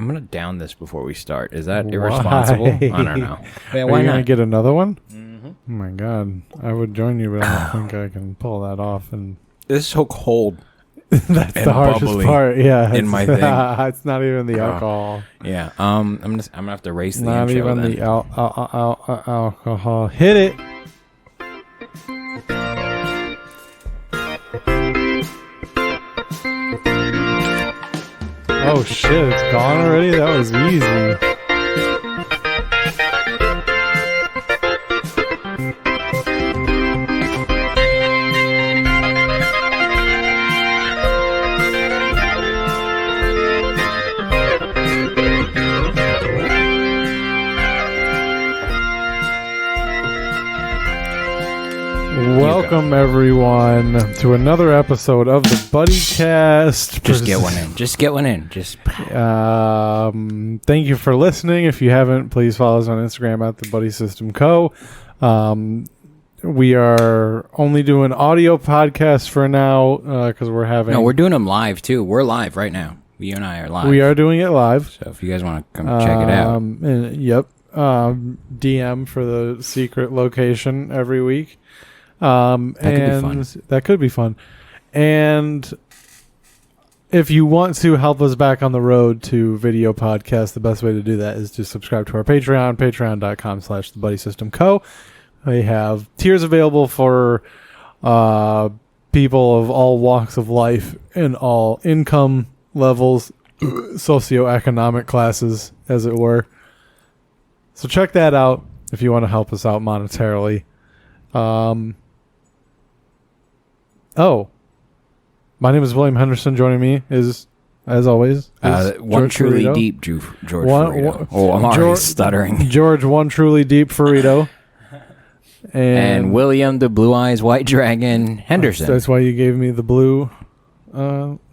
I'm gonna down this before we start. Is that irresponsible? I don't know. Yeah, why not? Gonna get another one? Mm-hmm. Oh my god, I would join you, but I don't think I can pull that off. And it's so cold. That's the harshest part. Yeah, in my thing, it's not even the alcohol. Yeah. I'm gonna have to race the not intro. Not even then. the alcohol. Hit it. Oh shit, it's gone already? That was easy. Welcome everyone to another episode of the Buddycast. Just get one in. Just get one in. Just thank you for listening. If you haven't, please follow us on Instagram at the Buddy System Co. We are only doing audio podcasts for now because we're having. No, we're doing them live too. We're live right now. You and I are live. We are doing it live. So if you guys want to come check it out, yep. DM for the secret location every week. That could be fun. And if you want to help us back on the road to video podcast, the best way to do that is to subscribe to our Patreon, patreon.com/thebuddy-system-co. We have tiers available for people of all walks of life and all income levels, socioeconomic classes, as it were. So check that out if you want to help us out monetarily. My name is William Henderson. Joining me is, as always, one truly Ferido. Deep George Ferido. I'm already stuttering. George, one truly deep Ferido. And William, the Blue Eyes White Dragon Henderson. That's why you gave me the blue,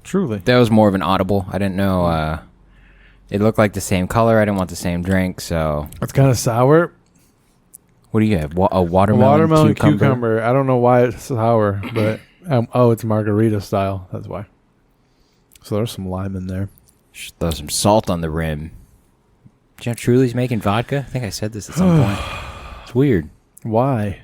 truly. That was more of an audible. I didn't know, it looked like the same color. I didn't want the same drink, so. It's kind of sour. What do you have? A watermelon cucumber. I don't know why it's sour, but it's margarita style. That's why. So there's some lime in there. Just throw some salt on the rim. Do you know Truly's making vodka? I think I said this at some point. It's weird. Why?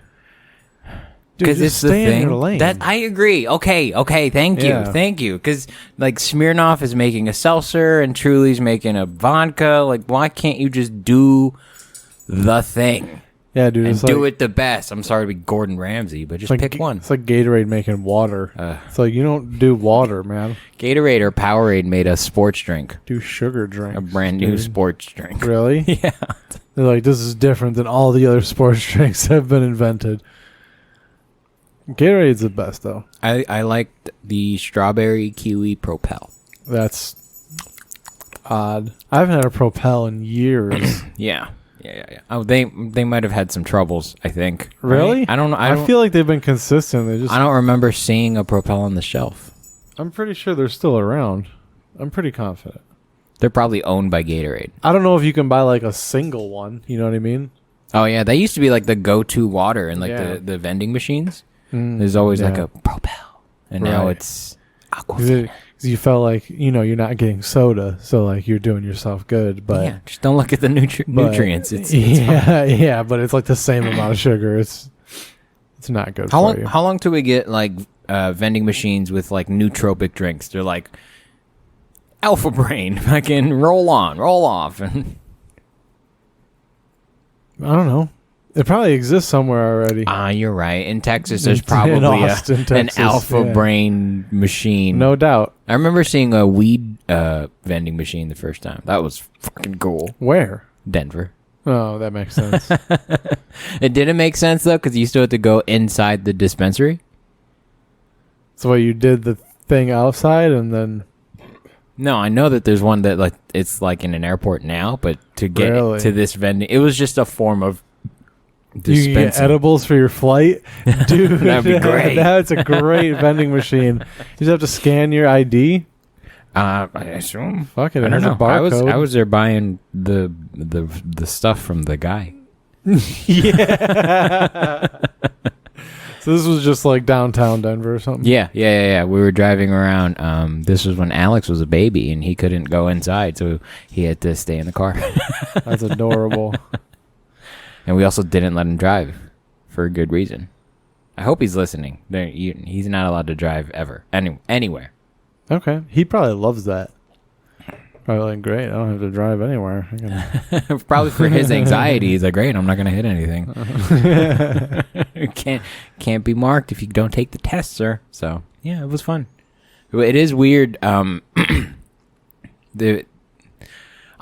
Because it's the thing. In your lane. That I agree. Okay. Thank you. Because like Smirnoff is making a seltzer and Truly's making a vodka. Like, why can't you just do the thing? Yeah, dude. And do it the best. I'm sorry to be Gordon Ramsay, but just pick one. It's like Gatorade making water. It's like you don't do water, man. Gatorade or Powerade made a sports drink. Do sugar drinks. A brand new sports drink. Really? Yeah. They're like, this is different than all the other sports drinks that have been invented. Gatorade's the best, though. I liked the strawberry kiwi Propel. That's odd. I haven't had a Propel in years. Yeah. Oh, they might have had some troubles, I think. Really? Right? I don't know. I feel like they've been consistent. I don't remember seeing a Propel on the shelf. I'm pretty sure they're still around. I'm pretty confident. They're probably owned by Gatorade. I don't know if you can buy like a single one. You know what I mean? Oh, yeah. They used to be like the go-to water in like the vending machines. There's always like a Propel. And now it's Aquafina. You felt like, you're not getting soda, so like you're doing yourself good, but yeah, just don't look at the nutrients. It's but it's like the same amount of sugar. It's not good for you. How long till we get like vending machines with like nootropic drinks? They're like Alpha Brain, fucking roll on, roll off, and I don't know. It probably exists somewhere already. You're right. In Texas, there's probably Texas, an Alpha Brain machine. No doubt. I remember seeing a weed vending machine the first time. That was fucking cool. Where? Denver. Oh, that makes sense. It didn't make sense, though, because you still had to go inside the dispensary. So you did the thing outside and then... No, I know that there's one that like it's like in an airport now, but to get to this vending... It was just a form of dispensing. You can get edibles for your flight? Dude, that'd be great. That's a great vending machine. You just have to scan your ID? I assume. Fuck it. I don't know. I was there buying the stuff from the guy. Yeah. So So this was just like downtown Denver or something? Yeah. We were driving around. This was when Alex was a baby and he couldn't go inside, so he had to stay in the car. That's adorable. And we also didn't let him drive for a good reason. I hope he's listening. He's not allowed to drive ever, anywhere. Okay. He probably loves that. Probably like, great, I don't have to drive anywhere. Probably for his anxiety, he's like, great, I'm not going to hit anything. Can't be marked if you don't take the test, sir. So, yeah, it was fun. It is weird. I'm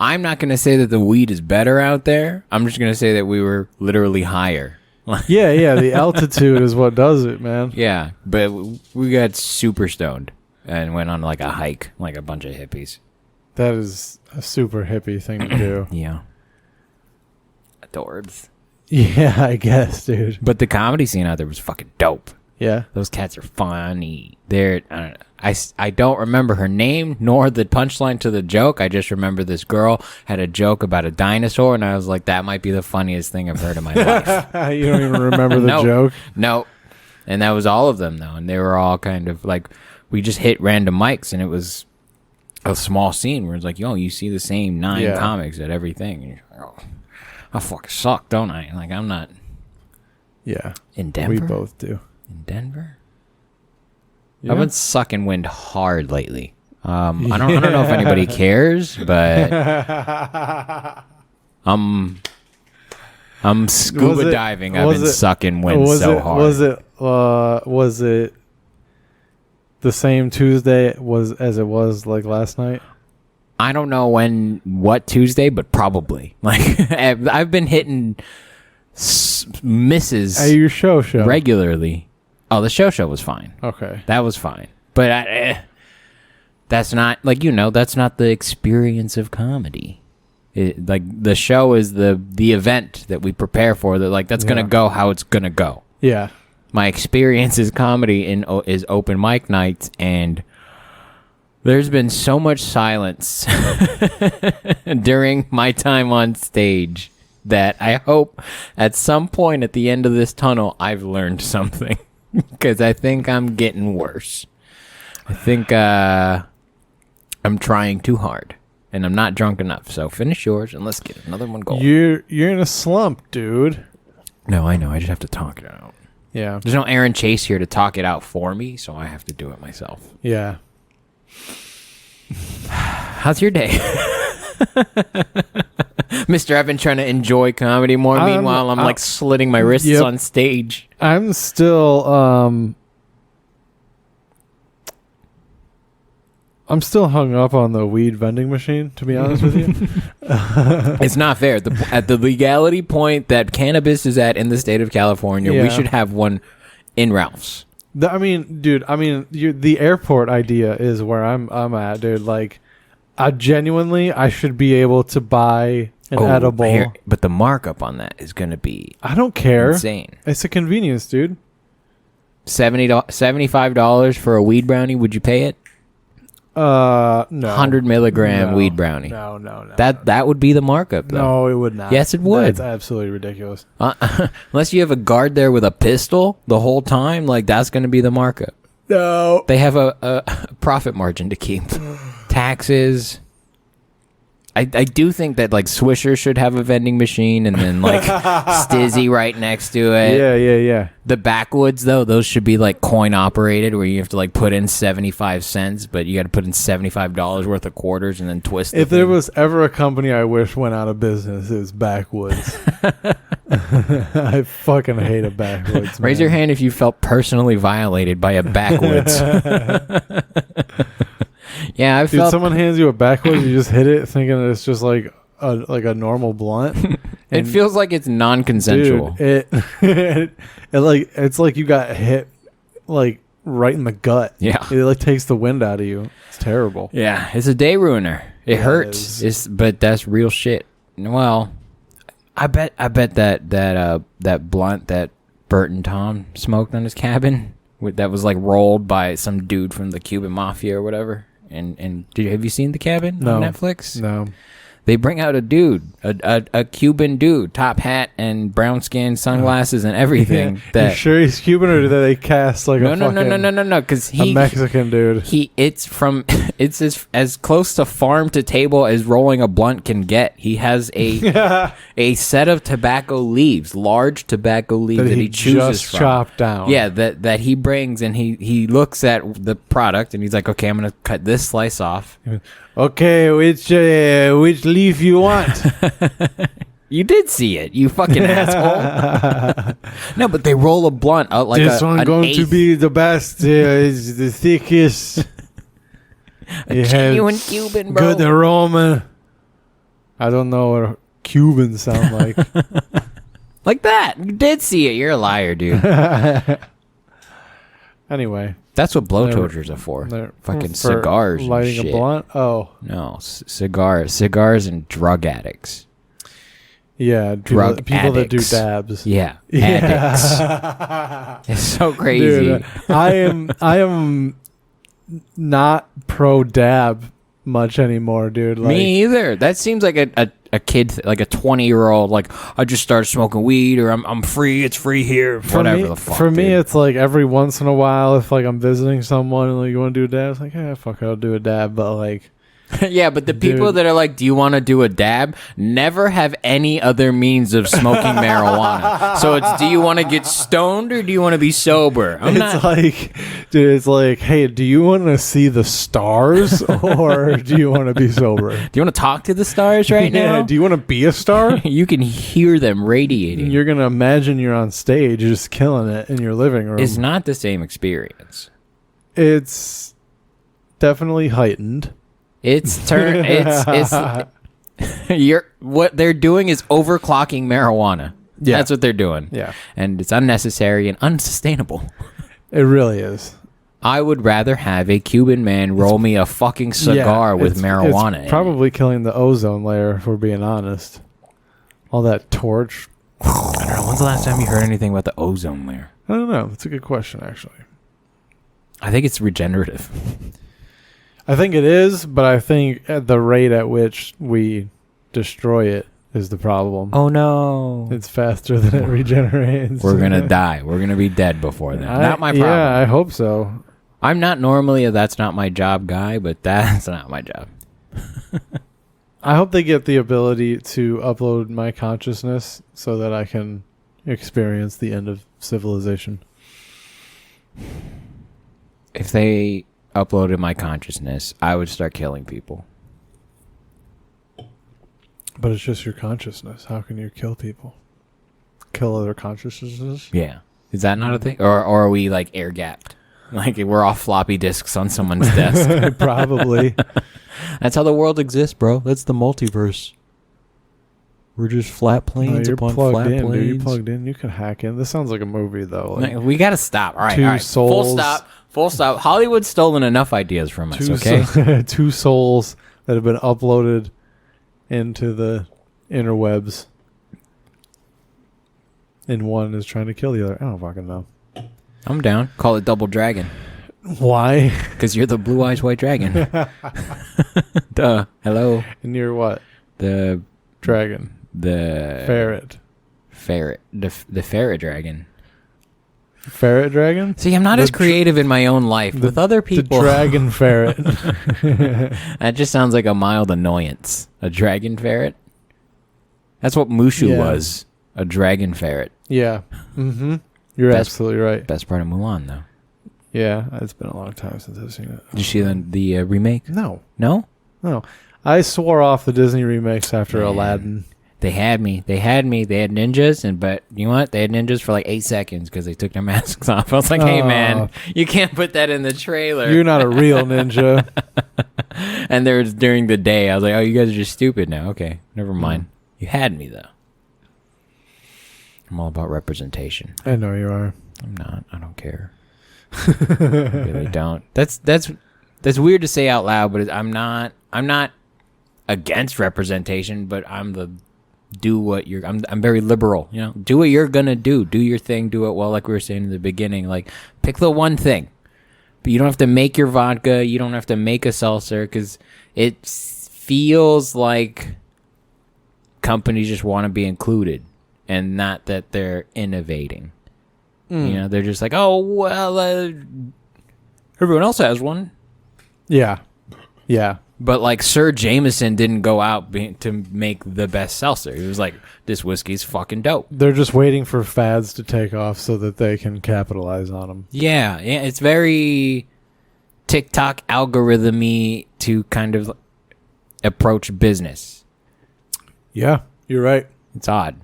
not going to say that the weed is better out there. I'm just going to say that we were literally higher. Yeah, the altitude is what does it, man. Yeah, but we got super stoned and went on like a hike, like a bunch of hippies. That is a super hippie thing to do. Yeah. Adorbs. Yeah, I guess, dude. But the comedy scene out there was fucking dope. Yeah. Those cats are funny. I don't remember her name nor the punchline to the joke. I just remember this girl had a joke about a dinosaur, and I was like, that might be the funniest thing I've heard in my life. You don't even remember the joke? No. And that was all of them, though. And they were all kind of like, we just hit random mics, and it was a small scene where it's like, yo, you see the same 9 comics at everything. And you're like, oh, I fucking suck, don't I? Like, I'm not. Yeah. In Denver? We both do. In Denver? Yeah. I've been sucking wind hard lately. I don't know if anybody cares, but I'm scuba diving. I've been sucking wind so hard. Was it the same Tuesday as it was like last night? I don't know what Tuesday, but probably. Like I've been hitting misses at your show regularly. Oh, the show was fine. Okay, that was fine. But that's not that's not the experience of comedy. Like the show is the event that we prepare for. That that's gonna go how it's gonna go. Yeah. My experience is comedy is open mic nights, and there's been so much silence during my time on stage that I hope at some point at the end of this tunnel I've learned something, because I think I'm getting worse. I think I'm trying too hard, and I'm not drunk enough. So finish yours and let's get another one going. You're in a slump, dude. No, I know. I just have to talk it out. Yeah. There's no Aaron Chase here to talk it out for me, so I have to do it myself. Yeah. How's your day? Mister, I've been trying to enjoy comedy more. Meanwhile, I'm like slitting my wrists on stage. I'm still hung up on the weed vending machine, to be honest with you. It's not fair. At the legality point that cannabis is at in the state of California, we should have one in Ralph's. The airport idea is where I'm at, dude. Like, I should be able to buy an edible. But the markup on that is going to be I don't care. Insane. It's a convenience, dude. $75 for a weed brownie. Would you pay it? No. 100 milligram weed brownie. No. That would be the markup, though. No, it would not. Yes, it would. That's absolutely ridiculous. Unless you have a guard there with a pistol the whole time, like that's going to be the markup. No. They have a profit margin to keep. Taxes. I do think that like Swisher should have a vending machine, and then like Stizzy right next to it. Yeah. The backwoods though, those should be like coin operated, where you have to like put in 75 cents, but you got to put in $75 worth of quarters and then twist. If there was ever a company I wish went out of business, it was Backwoods. I fucking hate a Backwoods. Raise your hand if you felt personally violated by a Backwoods. Yeah, Dude, someone hands you a Backwoods, you just hit it thinking it's just like a normal blunt. It feels like it's non-consensual. Dude, it's like you got hit like right in the gut. Yeah. It like takes the wind out of you. It's terrible. Yeah, it's a day ruiner. It hurts. But that's real shit. Well, I bet that blunt that Bert and Tom smoked on his cabin that was like rolled by some dude from the Cuban Mafia or whatever. And have you seen The Cabin on Netflix? No. They bring out a dude, a Cuban dude, top hat and brown skin, sunglasses and everything. You sure he's Cuban, or do they cast like no, because a Mexican dude? It's as close to farm to table as rolling a blunt can get. He has a set of tobacco leaves, large tobacco leaves that he chooses just from. Chopped down. Yeah, that he brings, and he looks at the product and he's like, okay, I'm gonna cut this slice off. Okay, which leaf you want? You did see it, you fucking asshole. No, but they roll a blunt out like this one going to be the best. It's the thickest. A genuine Cuban, bro. Good aroma. I don't know what Cubans sound like. Like that. You did see it. You're a liar, dude. Anyway. That's what blowtorches are for. Fucking cigars and lighting shit. A blunt? Oh. No, cigars and drug addicts. Yeah, people that do dabs. Yeah, addicts. It's so crazy. Dude, I am not pro dab much anymore, dude. Like, me either. That seems like a kid, like a 20-year-old. Like, I just started smoking weed, or I'm free. It's free here. Whatever the fuck. For me, it's like every once in a while, if like I'm visiting someone and like you want to do a dab, it's like, fuck, I'll do a dab. But like. Yeah, but the people that are like, do you want to do a dab, never have any other means of smoking marijuana. So it's, do you want to get stoned or do you want to be sober? It's like, hey, do you want to see the stars or do you want to be sober? Do you want to talk to the stars right now? Do you want to be a star? You can hear them radiating. You're going to imagine you're on stage just killing it in your living room. It's not the same experience. It's definitely heightened. It's what they're doing is overclocking marijuana. Yeah. That's what they're doing. Yeah. And it's unnecessary and unsustainable. It really is. I would rather have a Cuban man roll me a fucking cigar with marijuana. It's probably killing the ozone layer, if we're being honest. All that torch. I don't know. When's the last time you heard anything about the ozone layer? I don't know. That's a good question, actually. I think it's regenerative. I think it is, but I think at the rate at which we destroy it is the problem. Oh, no. It's faster than it regenerates. We're going to die. We're going to be dead before then. Not my problem. Yeah, I hope so. I'm not normally a that's not my job guy, but that's not my job. I hope they get the ability to upload my consciousness so that I can experience the end of civilization. If they uploaded my consciousness, I would start killing people. But it's just your consciousness. How can you kill people? Kill other consciousnesses? Yeah. Is that not a thing? Or are we like air gapped? Like we're off floppy disks on someone's desk? Probably. That's how the world exists, bro. That's the multiverse. We're just flat planes upon flat planes. Dude, you're plugged in. You can hack in. This sounds like a movie, though. Like, we got to stop. All right. Souls. Full stop. Full stop. Hollywood's stolen enough ideas from us, okay? Two souls that have been uploaded into the interwebs. And one is trying to kill the other. I don't fucking know. I'm down. Call it Double Dragon. Why? Because you're the Blue Eyes White Dragon. Duh. Hello. And you're what? The dragon. The ferret. The ferret dragon. Ferret dragon? See, I'm not as creative in my own life. With other people. The dragon ferret. That just sounds like a mild annoyance. A dragon ferret? That's what Mushu was. A dragon ferret. Yeah. Mm-hmm. You're absolutely right. Best part of Mulan, though. Yeah, it's been a long time since I've seen it. Did you see the remake? No. No? No. I swore off the Disney remakes after Aladdin. They had me. They had ninjas, but you know what? They had ninjas for like 8 seconds because they took their masks off. I was like, hey, man, you can't put that in the trailer. You're not a real ninja. And there was during the day. I was like, oh, you guys are just stupid now. Okay, never mind. You had me, though. I'm all about representation. I know you are. I'm not. I don't care. I really don't. That's weird to say out loud, but I'm not against representation, but I'm very liberal, you know. Do what you're gonna do. Do your thing. Do it well, like we were saying in the beginning. Like, pick the one thing. But you don't have to make your vodka. You don't have to make a seltzer because it feels like companies just want to be included and not that they're innovating. You know, they're just like, oh, well, everyone else has one. Yeah. Yeah. But like Sir Jameson didn't go out to make the best seltzer. He was like, this whiskey's fucking dope. They're just waiting for fads to take off so that they can capitalize on them. Yeah. It's very TikTok algorithm-y to kind of approach business. Yeah, you're right. It's odd.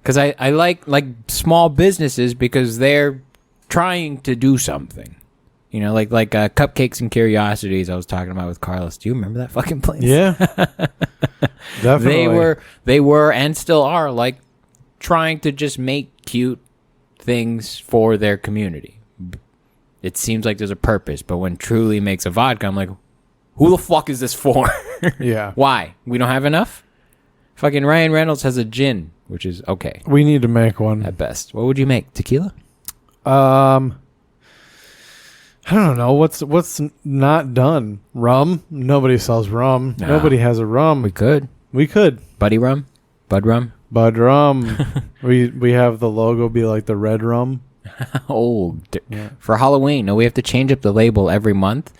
Because I like small businesses because they're trying to do something. You know, like Cupcakes and Curiosities I was talking about with Carlos. Do you remember that fucking place? Yeah. Definitely. They were and still are like trying to just make cute things for their community. It seems like there's a purpose, but when Truly makes a vodka, I'm like, who the fuck is this for? Yeah. Why? We don't have enough? Fucking Ryan Reynolds has a gin, which is okay. We need to make one. At best. What would you make? Tequila? I don't know. What's not done? Rum? Nobody sells rum. No. Nobody has a rum. We could. Buddy rum? Bud rum? Bud rum. we have the logo be like the red rum. Yeah. For Halloween. No, we have to change up the label every month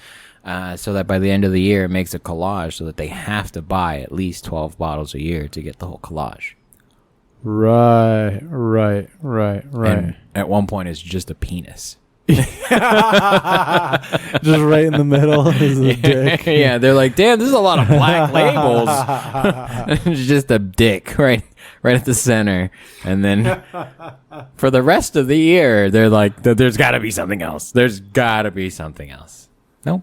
so that by the end of the year it makes a collage so that they have to buy at least 12 bottles a year to get the whole collage. Right. And at one point it's just a penis. Just right in the middle is a dick. Yeah, they're like, damn, this is a lot of black labels. It's just a dick right at the center. And then for the rest of the year, they're like, there's got to be something else. There's got to be something else. No,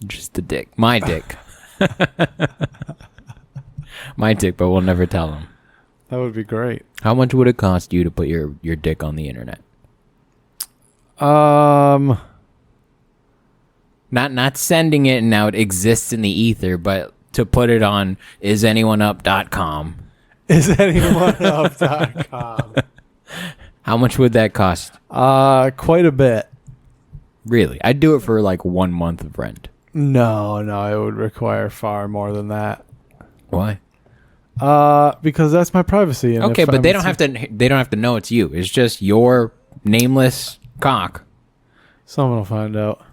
just a dick. My dick. My dick, but we'll never tell them. That would be great. How much would it cost you to put your dick on the internet? Not sending it and now it exists in the ether, but to put it on isanyoneup.com. Isanyoneup.com. How much would that cost? Quite a bit. Really? I'd do it for like 1 month of rent. No, it would require far more than that. Why? Because that's my privacy. And okay, but they don't have to know it's you. It's just your nameless cock. Someone will find out.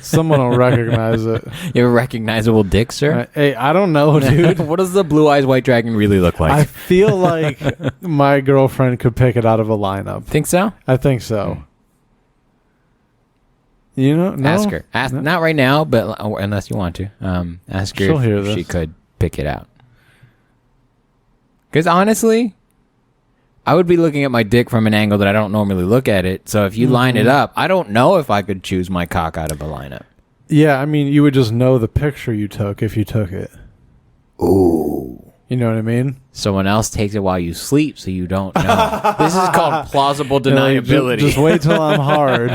Someone will recognize it. You have a recognizable dick, sir? Hey, I don't know, dude. What does the blue eyes white dragon really look like? I feel like my girlfriend could pick it out of a lineup. Think so? I think so. You know, no? Ask her. No. Not right now, but unless you want to. Ask her She'll hear this. She could pick it out. Because honestly, I would be looking at my dick from an angle that I don't normally look at it. So if you line it up, I don't know if I could choose my cock out of a lineup. Yeah, I mean, you would just know the picture you took if you took it. Ooh. You know what I mean? Someone else takes it while you sleep, so you don't know. This is called plausible deniability. Just wait till I'm hard.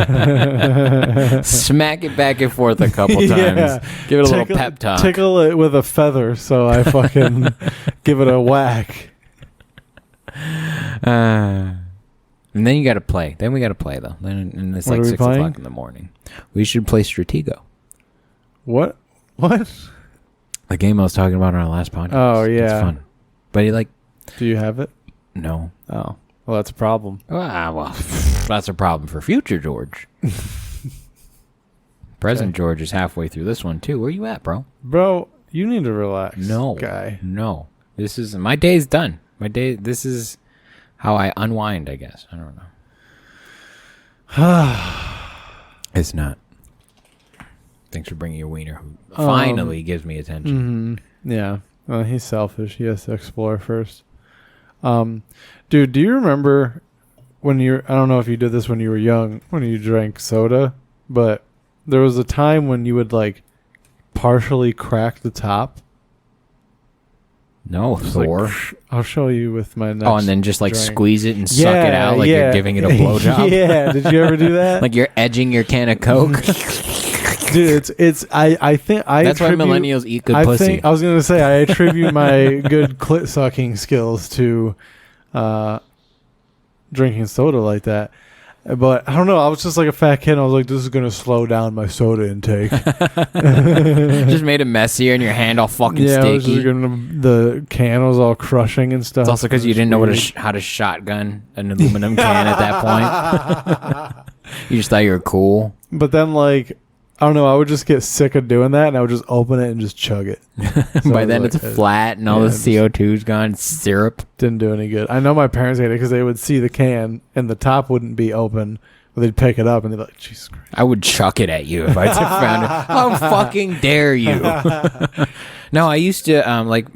Smack it back and forth a couple times. Yeah. Give it a little pep talk. Tickle it with a feather so I fucking give it a whack. And then you got to play. Then we got to play, though. And it's like 6 o'clock in the morning. We should play Stratego. What? The game I was talking about on our last podcast. Oh, yeah. It's fun. But do you have it? No. Oh. Well, that's a problem. Well, that's a problem for future George. Present George is halfway through this one, too. Where you at, bro? Bro, you need to relax. No. Guy. No. My day's done. This is how I unwind, I guess. I don't know. It's not. Thanks for bringing your wiener, who finally gives me attention. Mm-hmm. Yeah. Well, he's selfish. He has to explore first. Dude, do you remember when I don't know if you did this when you were young, when you drank soda, but there was a time when you would like partially crack the top? No, Thor. Like, I'll show you with my next and then just like drink. Squeeze it and suck it out like you're giving it a blowjob. Yeah, did you ever do that? Like you're edging your can of Coke. Dude, I think that's why millennials eat good pussy. I was gonna say I attribute my good clit sucking skills to drinking soda like that. But I don't know. I was just like a fat kid. And I was like, this is going to slow down my soda intake. Just made it messier and your hand all fucking sticky. The can was all crushing and stuff. It's also because you didn't know how to shotgun an aluminum can at that point. You just thought you were cool. But then, like, I don't know. I would just get sick of doing that, and I would just open it and just chug it. So by then, it's flat and all the CO2's gone. Syrup. Didn't do any good. I know my parents hated it because they would see the can, and the top wouldn't be open. But they'd pick it up, and they'd be like, Jesus Christ. I would chuck it at you if I found it. How fucking dare you? No, I used to, like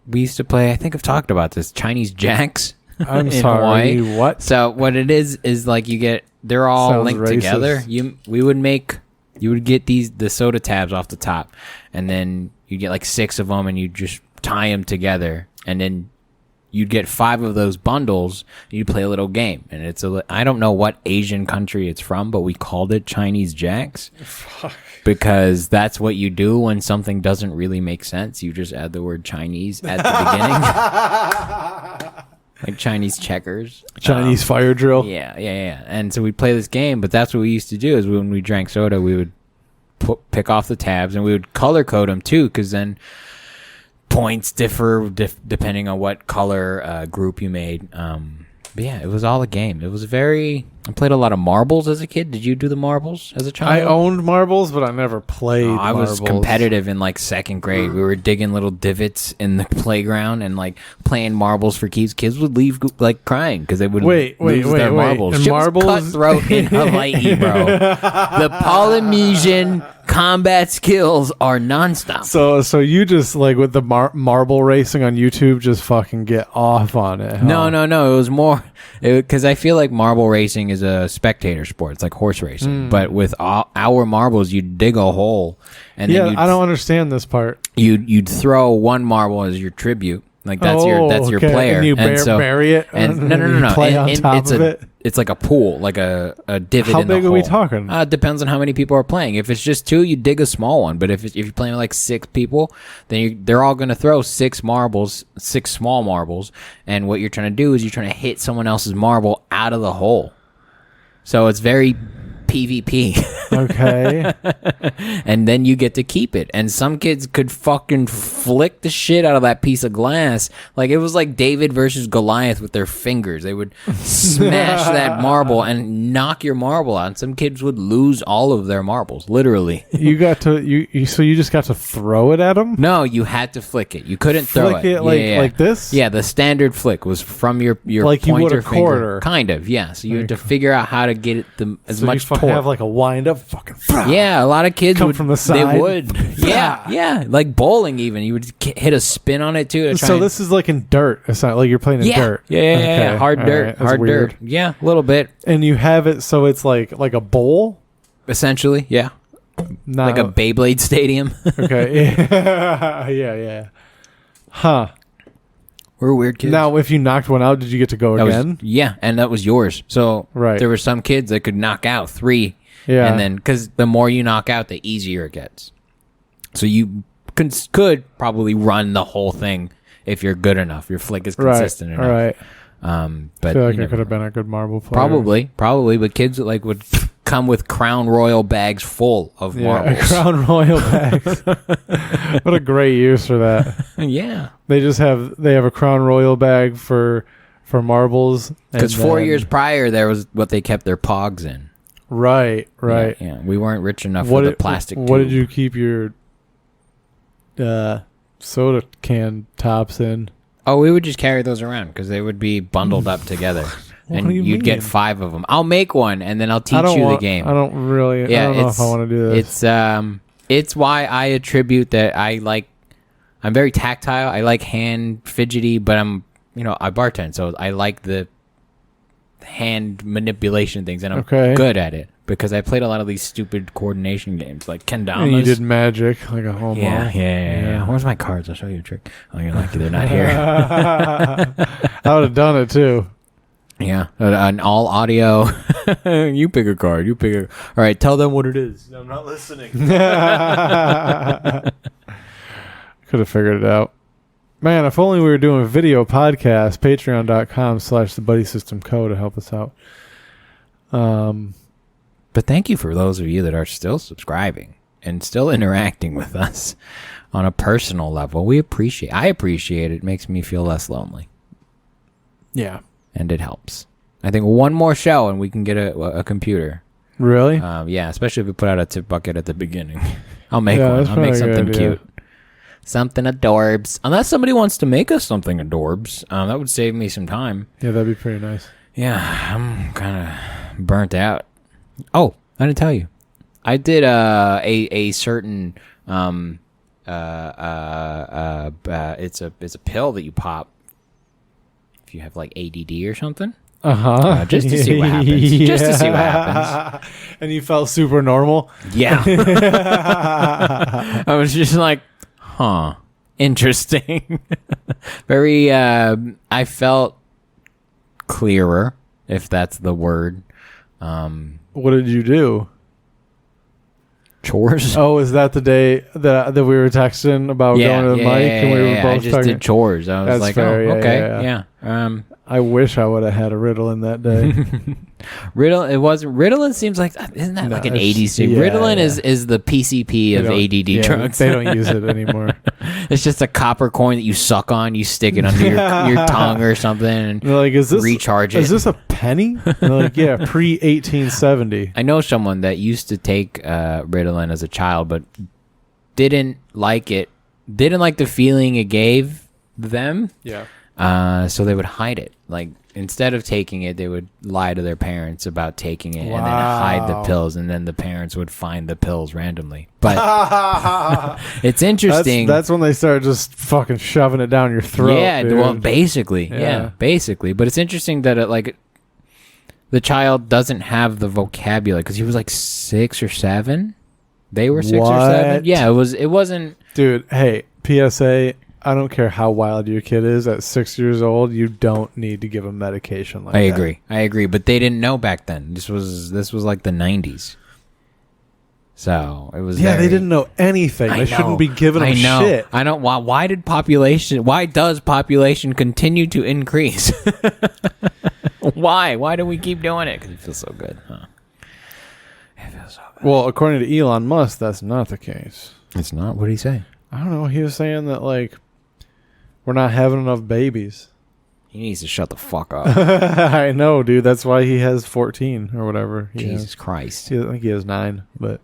we used to play, I think I've talked about this, Chinese jacks. I'm sorry, Hawaii. What? So what it is like they're all Sounds linked racist. together. You would get the soda tabs off the top, and then you get like 6 of them, and you just tie them together, and then you'd get 5 of those bundles. And you'd play a little game, and I don't know what Asian country it's from, but we called it Chinese jacks. Fuck. Because that's what you do when something doesn't really make sense. You just add the word Chinese at the beginning. Like Chinese checkers. Chinese fire drill. Yeah. And so we'd play this game, but that's what we used to do is when we drank soda, we would pick off the tabs, and we would color code them too, because then points differ depending on what color group you made. But yeah, it was all a game. It was I played a lot of marbles as a kid. Did you do the marbles as a child? I owned marbles, but I never played marbles. I was competitive in like 2nd grade. We were digging little divots in the playground and like playing marbles for keeps. Kids would leave like crying because they would lose their marbles. And Shit marbles was cutthroat in Hawaii, bro. The Polynesian combat skills are nonstop. So you just like with the marble racing on YouTube, just fucking get off on it. Huh? No. It was more because I feel like marble racing is a spectator sport. It's like horse racing, but with our marbles, you dig a hole, and then I don't understand this part. You'd throw one marble as your tribute. Like that's your player, and you bury it. And no. Play on top of it. It's like a pool, like a divot. How in the big hole. are we talking? It depends on how many people are playing. If it's just 2, you dig a small one. But if you're playing with like 6 people, then they're all going to throw 6 small marbles. And what you're trying to do is you're trying to hit someone else's marble out of the hole. So it's very PvP. Okay. And then you get to keep it. And some kids could fucking flick the shit out of that piece of glass. Like it was like David versus Goliath with their fingers. They would smash that marble and knock your marble out. And some kids would lose all of their marbles, literally. You just got to throw it at them? No, you had to flick it. You couldn't throw it. Like this? Yeah, the standard flick was from your like pointer you would a finger. Quarter. Kind of, yeah. So you had to figure out how to get it as much torque. Have like a wind up fucking. Yeah, a lot of kids come would from the side. They would. Yeah. Like bowling even. You would hit a spin on it too. So this is like in dirt. It's not like you're playing in dirt. Yeah. Okay. Hard dirt. Right. Hard dirt. Yeah, a little bit. And you have it so it's like a bowl? Essentially, yeah. Like a Beyblade stadium. Okay. Yeah. Huh. We're weird kids. Now, if you knocked one out, did you get to go again? And that was yours. So there were some kids that could knock out 3. Yeah. And then, because the more you knock out, the easier it gets. So you could probably run the whole thing if you're good enough. Your flick is consistent enough. Right. But I feel like I could have been a good marble player. Probably. But kids would come with Crown Royal bags full of marbles. Crown Royal bags. What a great use for that. Yeah. They have a Crown Royal bag for marbles. Because 4 years prior, there was what they kept their pogs in. Right. Yeah. We weren't rich enough for the plastic What did you keep your soda can tops in? Oh, we would just carry those around because they would be bundled up together. And you'd get 5 of them. I'll make one, and then I'll teach you the game. I don't really... I don't know if I want to do this. It's why I attribute that I'm very tactile. I like hand fidgety, but I bartend, so I like the hand manipulation things, and I'm good at it because I played a lot of these stupid coordination games like kendamas. And you did magic like a home. Yeah. Where's my cards? I'll show you a trick. Oh, you're lucky they're not here. I would have done it too. Yeah, an all audio. You pick a card. All right, tell them what it is. I'm not listening. Could have figured it out. Man, if only we were doing a video podcast, patreon.com/the Buddy System Co. to help us out. But thank you for those of you that are still subscribing and still interacting with us on a personal level. I appreciate it. It makes me feel less lonely. Yeah. And it helps. I think one more show and we can get a computer. Really? Yeah, especially if we put out a tip bucket at the beginning. I'll make one. I'll make something cute. Something adorbs. Unless somebody wants to make us something adorbs. That would save me some time. Yeah, that'd be pretty nice. Yeah, I'm kind of burnt out. Oh, I didn't tell you. I did a certain it's a pill that you pop if you have like ADD or something. Just to see what happens. Yeah. Just to see what happens. And you felt super normal? Yeah. I was just like, huh, interesting. Very, I felt clearer, if that's the word. What did you do? Chores? Oh, is that the day that we were texting about going to the mic and we were both I just did chores. I was That's like, fair, oh, okay, yeah. I I wish I would have had a Ritalin that day. Ritalin seems like, isn't that like an 80s thing? Ritalin is the PCP of ADD drugs. They don't use it anymore. It's just a copper coin that you suck on, you stick it under your tongue or something, and they're like, recharge it. Is this a penny? And they're like, yeah, pre-1870. I know someone that used to take Ritalin as a child, but didn't like it. Didn't like the feeling it gave them. Yeah. So they would hide it. Like, instead of taking it, they would lie to their parents about taking it and then hide the pills, and then the parents would find the pills randomly. But it's interesting. That's when they start just fucking shoving it down your throat. Yeah, dude. well, basically. Yeah, basically. But it's interesting that the child doesn't have the vocabulary, because he was like 6 or 7. They were 6 or 7. Yeah, it wasn't. Dude, hey, PSA. I don't care how wild your kid is. At 6 years old, you don't need to give him medication like that. I agree. But they didn't know back then. This was like the 90s. So it was. Yeah, they didn't know anything. They shouldn't be giving them shit. I don't. Why does population continue to increase? Why do we keep doing it? Because it feels so good. Huh? It feels so good. Well, according to Elon Musk, that's not the case. It's not. What did he say? I don't know. He was saying that like we're not having enough babies. He needs to shut the fuck up. I know, dude. That's why he has 14 or whatever. Jesus Christ. I think he has 9, but.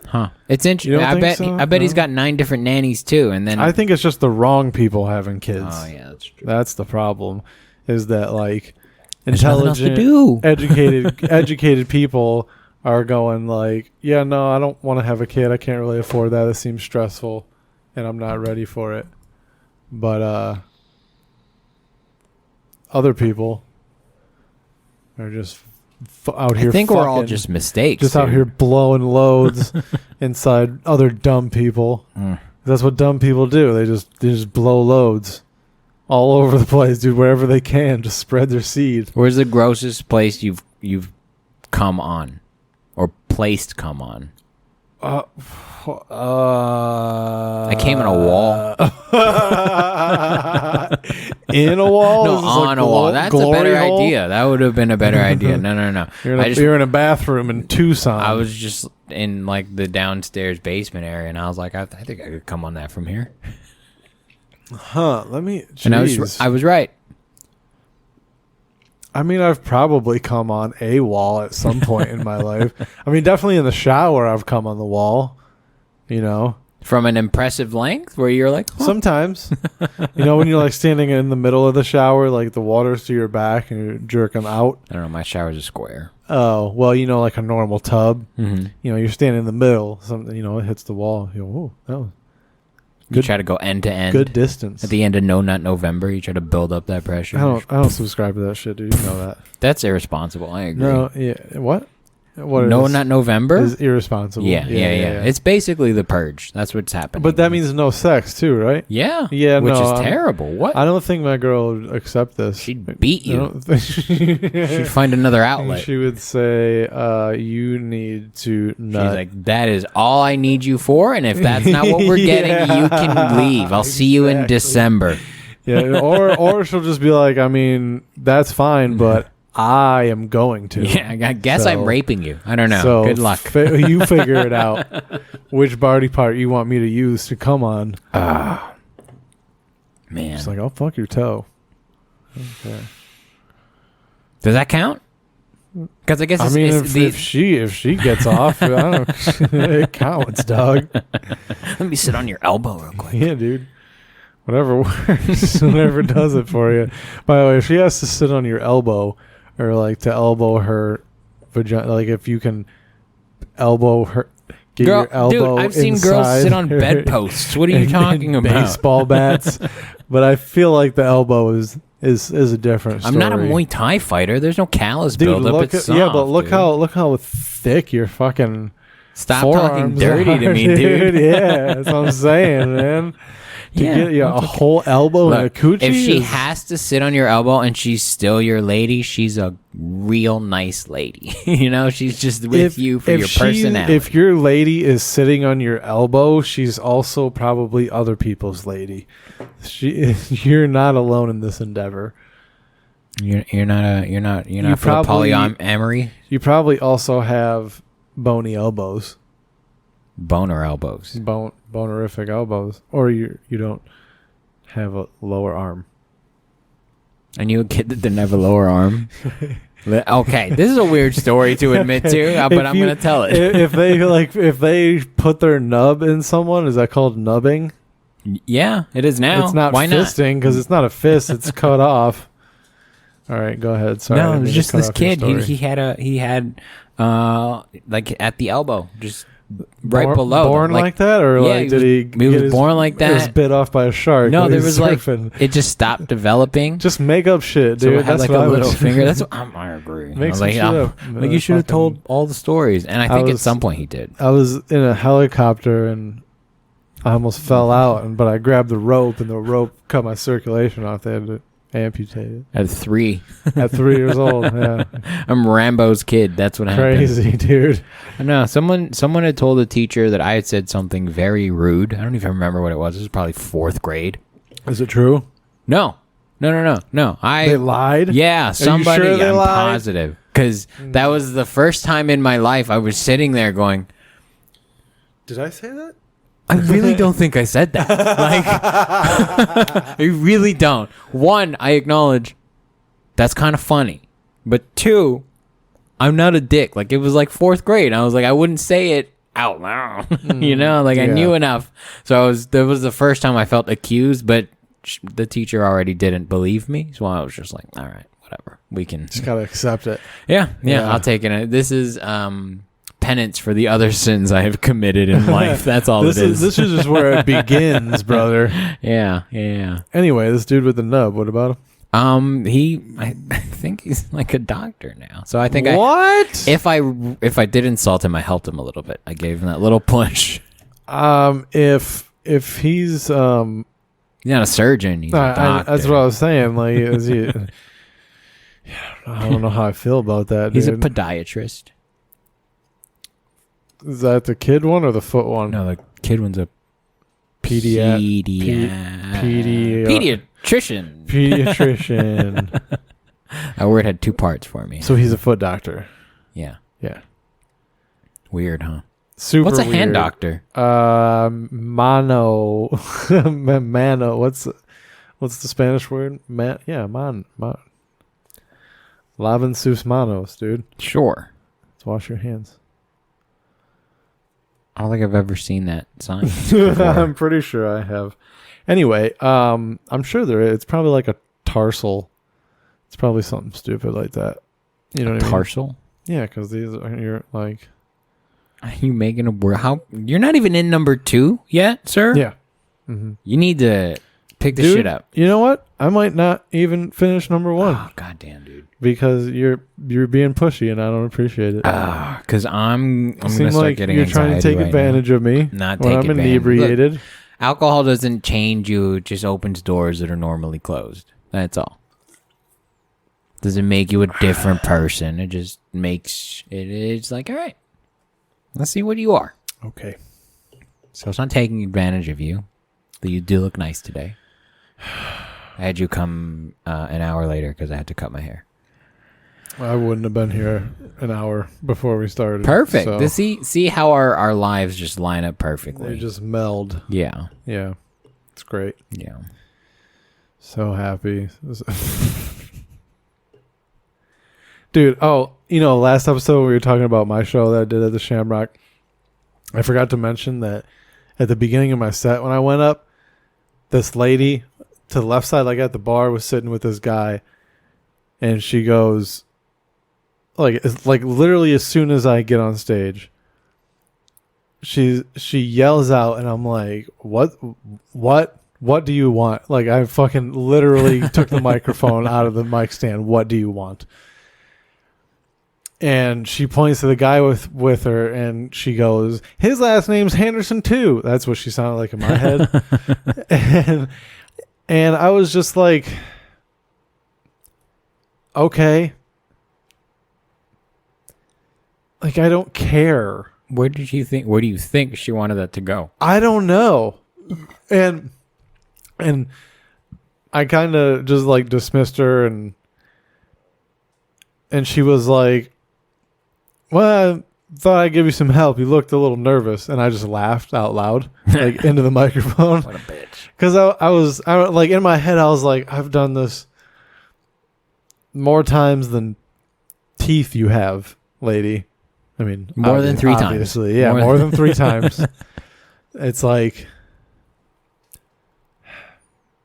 Huh. It's interesting. I bet he's got 9 different nannies too, and then I think it's just the wrong people having kids. Oh yeah, that's true. That's the problem. Is that like there's nothing else to do. educated people are going like, yeah, no, I don't want to have a kid. I can't really afford that. It seems stressful, and I'm not ready for it. But other people are just out here. I think we're all just mistakes. Just out here blowing loads inside other dumb people. That's what dumb people do. They just blow loads all over the place, dude. Wherever they can, just spread their seed. Where's the grossest place you've come on, or placed come on? I came on a wall. In a wall? No, on a wall. That's a better idea. That would have been a better idea. No. You're in a bathroom in Tucson. I was just in like the downstairs basement area, and I was like, I think I could come on that from here. Huh? Let me. Geez. And I was right. I mean, I've probably come on a wall at some point in my life. I mean, definitely in the shower, I've come on the wall. You know, from an impressive length, where you're like, huh? Sometimes, you know, when you're like standing in the middle of the shower, like the water's to your back, and you're jerking out. I don't know. My shower's a square. Oh well, you know, like a normal tub. Mm-hmm. You know, you're standing in the middle. Something, you know, it hits the wall. You go, oh, that was. You try to go end to end. Good distance. At the end of No Nut November, you try to build up that pressure. I don't subscribe to that shit, dude. You know that. That's irresponsible. I agree. No, yeah. What? No Nut November is irresponsible. Yeah. It's basically the purge. That's what's happening. But that means no sex too, right? Yeah. Which is terrible. What? I don't think my girl would accept this. She'd beat you. She'd find another outlet. She would say, "You need to nut." She's like, "That is all I need you for, and if that's not what we're getting, you can leave. I'll see you in December." Yeah, or she'll just be like, "I mean, that's fine, but I am going to. Yeah, I guess I'm raping you. I don't know. So Good luck. You figure it out. Which body part you want me to use to come on? Man. It's like, I'll fuck your toe. Okay. Does that count? Because I guess if she gets off, I don't, it counts, dog. Let me sit on your elbow real quick. Yeah, dude. Whatever works, whatever does it for you. By the way, if she has to sit on your elbow, or like to elbow her vagina, like if you can elbow her, get your elbow. Dude, I've seen girls sit on bedposts. What are you talking about? Baseball bats. But I feel like the elbow is a different story. I'm not a Muay Thai fighter. There's no callus buildup. It's soft, yeah, but look how thick your fucking stop talking dirty to me, dude. Yeah, that's what I'm saying, man. To get a whole elbow and a coochie. If she has to sit on your elbow and she's still your lady, she's a real nice lady. You know, she's just with you for your personality. If your lady is sitting on your elbow, she's also probably other people's lady. You're not alone in this endeavor. You're not for polyamory. You probably also have bony elbows. Boner elbows. Bonerific elbows. Or you don't have a lower arm. And you a kid that didn't have a lower arm? Okay, this is a weird story to admit to, but I'm going to tell it. If they put their nub in someone, is that called nubbing? Yeah, it is now. It's not fisting because it's not a fist. It's cut off. All right, go ahead. Sorry. No, it was just this kid. He had like at the elbow, just right below. Born like that, or yeah, like did he was born like that? He was bit off by a shark. No, there was surfing. Like it just stopped developing. Just make up shit, dude. So it had like a little finger. That's what I agree. Make some shit up. Like you should have told all the stories, and I think at some point he did. I was in a helicopter and I almost fell out, but I grabbed the rope, and the rope cut my circulation off. They had to amputate it. At 3. At 3 years old, yeah. I'm Rambo's kid. That's what happened. Crazy, dude. No, someone had told the teacher that I had said something very rude. I don't even remember what it was. It was probably 4th grade. Is it true? No. They lied? Yeah, somebody. Are you sure they lied? Positive. Because that was the first time in my life I was sitting there going, did I say that? I really don't think I said that. Like, I really don't. 1, I acknowledge that's kind of funny. But 2, I'm not a dick. Like, it was like 4th grade. I was like, I wouldn't say it out loud. You know, like I knew enough. So that was the first time I felt accused, but the teacher already didn't believe me. So I was just like, all right, whatever. We can just gotta accept it. Yeah. I'll take it. This is penance for the other sins I have committed in life. That's all it is. This is just where it begins, brother. Yeah. Anyway, this dude with the nub, what about him? I think he's like a doctor now. So I think if I did insult him, I helped him a little bit. I gave him that little push. If he's not a surgeon, he's a doctor. That's what I was saying. Like, is he? I don't know how I feel about that. He's dude. a podiatrist. Is that the kid one or the foot one? No, the kid one's a pediatrician. Pediatrician. That word had 2 parts for me. So he's a foot doctor. Yeah. Weird, huh? Super. What's a weird. hand doctor? Mano. Mano. What's the Spanish word? Man. Laven sus manos, dude. Sure. Let's wash your hands. I don't think I've ever seen that sign. I'm pretty sure I have. Anyway, I'm sure there is. It's probably like a tarsal. It's probably something stupid like that. You know what I mean? Tarsal? Yeah, because these are you're like. Are you making a word? How you're not even in number 2 yet, sir? Yeah. Mm-hmm. You need to pick the shit up. You know what? I might not even finish number 1. Oh, goddamn, dude. Because you're being pushy and I don't appreciate it. Because I'm gonna start like getting you're trying to take advantage of me. Not when I'm inebriated. Look, alcohol doesn't change you; it just opens doors that are normally closed. That's all. Doesn't make you a different person. It just makes it. It's like, all right, let's see what you are. Okay. So it's not taking advantage of you. That you do look nice today. I had you come an hour later because I had to cut my hair. I wouldn't have been here an hour before we started. Perfect. So To see how our lives just line up perfectly. they just meld. Yeah. Yeah. It's great. Yeah. So happy. Dude, last episode we were talking about my show that I did at the Shamrock. I forgot to mention that at the beginning of my set when I went up, this lady to the left side, like at the bar, was sitting with this guy, and she goes, it's like literally as soon as I get on stage, she yells out, and I'm like, what do you want? Like, I fucking literally took the microphone out of the mic stand. What do you want? And she points to the guy with her, and she goes, his last name's Henderson too. That's what she sounded like in my head. and I was just like, okay. Like, I don't care. Where do you think she wanted that to go? I don't know. And I kind of just like dismissed her, and she was like, well, I thought I'd give you some help. You looked a little nervous. And I just laughed out loud, like into the microphone. What a bitch. Because I was like, in my head, I was like, I've done this more times than teeth you have, lady. I mean, more than 3 times. Obviously, yeah, more than 3 times. It's like,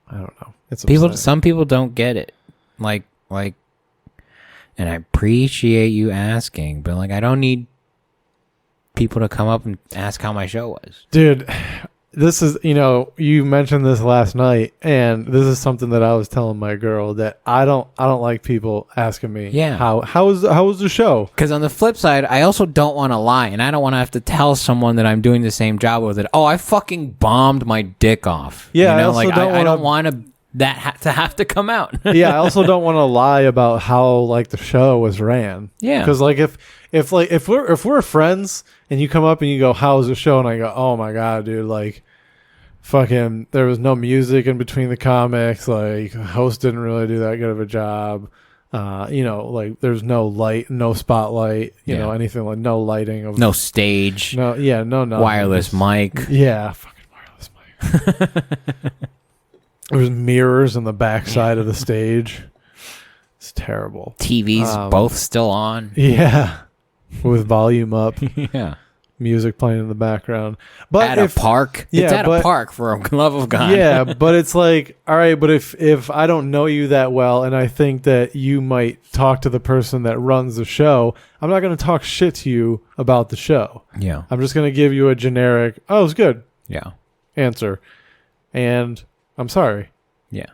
I don't know. It's upsetting. Some people don't get it. Like, and I appreciate you asking, but like, I don't need people to come up and ask how my show was. Dude, this is, you mentioned this last night, and this is something that I was telling my girl, that I don't like people asking me, how was the show? Because on the flip side, I also don't want to lie, and I don't want to have to tell someone that I'm doing the same job with it. Oh, I fucking bombed my dick off. Yeah, I don't want to have to come out. Yeah, I also don't want to lie about how like the show was ran. Yeah, because like if we're friends and you come up and you go, how was the show, and I go, oh my god, dude, like fucking there was no music in between the comics, like the host didn't really do that good of a job, like there's no light, no spotlight, you know, anything, like no lighting of no stage, no wireless mic, fucking wireless mic. There's mirrors in the backside of the stage. It's terrible. TVs both still on. Yeah, with volume up. Yeah, music playing in the background. But at a park, it's at a park, for a love of God. Yeah, but it's like, all right, but if I don't know you that well, and I think that you might talk to the person that runs the show, I'm not going to talk shit to you about the show. Yeah, I'm just going to give you a generic, oh, it was good. Yeah, answer, and I'm sorry. Yeah.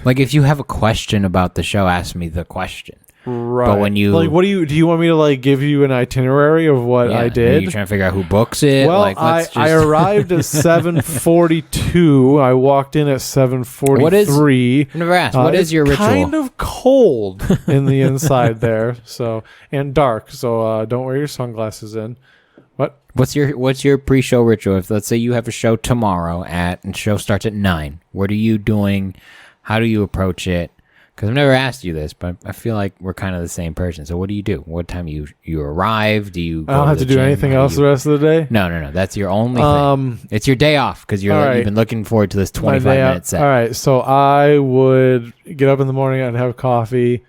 Like, if you have a question about the show, ask me the question. Right. But when you... Like, do you want me to, like, give you an itinerary of what I did? Are you trying to figure out who books it? Well, like, I arrived at 7:42. I walked in at 7:43. I never asked. What is your ritual? Kind of cold in the inside there, and dark. So don't wear your sunglasses in. What? What's your pre-show ritual? If, let's say, you have a show tomorrow and show starts at 9, what are you doing? How do you approach it? Because I've never asked you this, but I feel like we're kind of the same person. So what do you do? What time you arrive? Do you? I don't have to do anything else the rest of the day. No. That's your only thing. It's your day off because you've been looking forward to this 25-minute set. All right. So I would get up in the morning. I'd have coffee.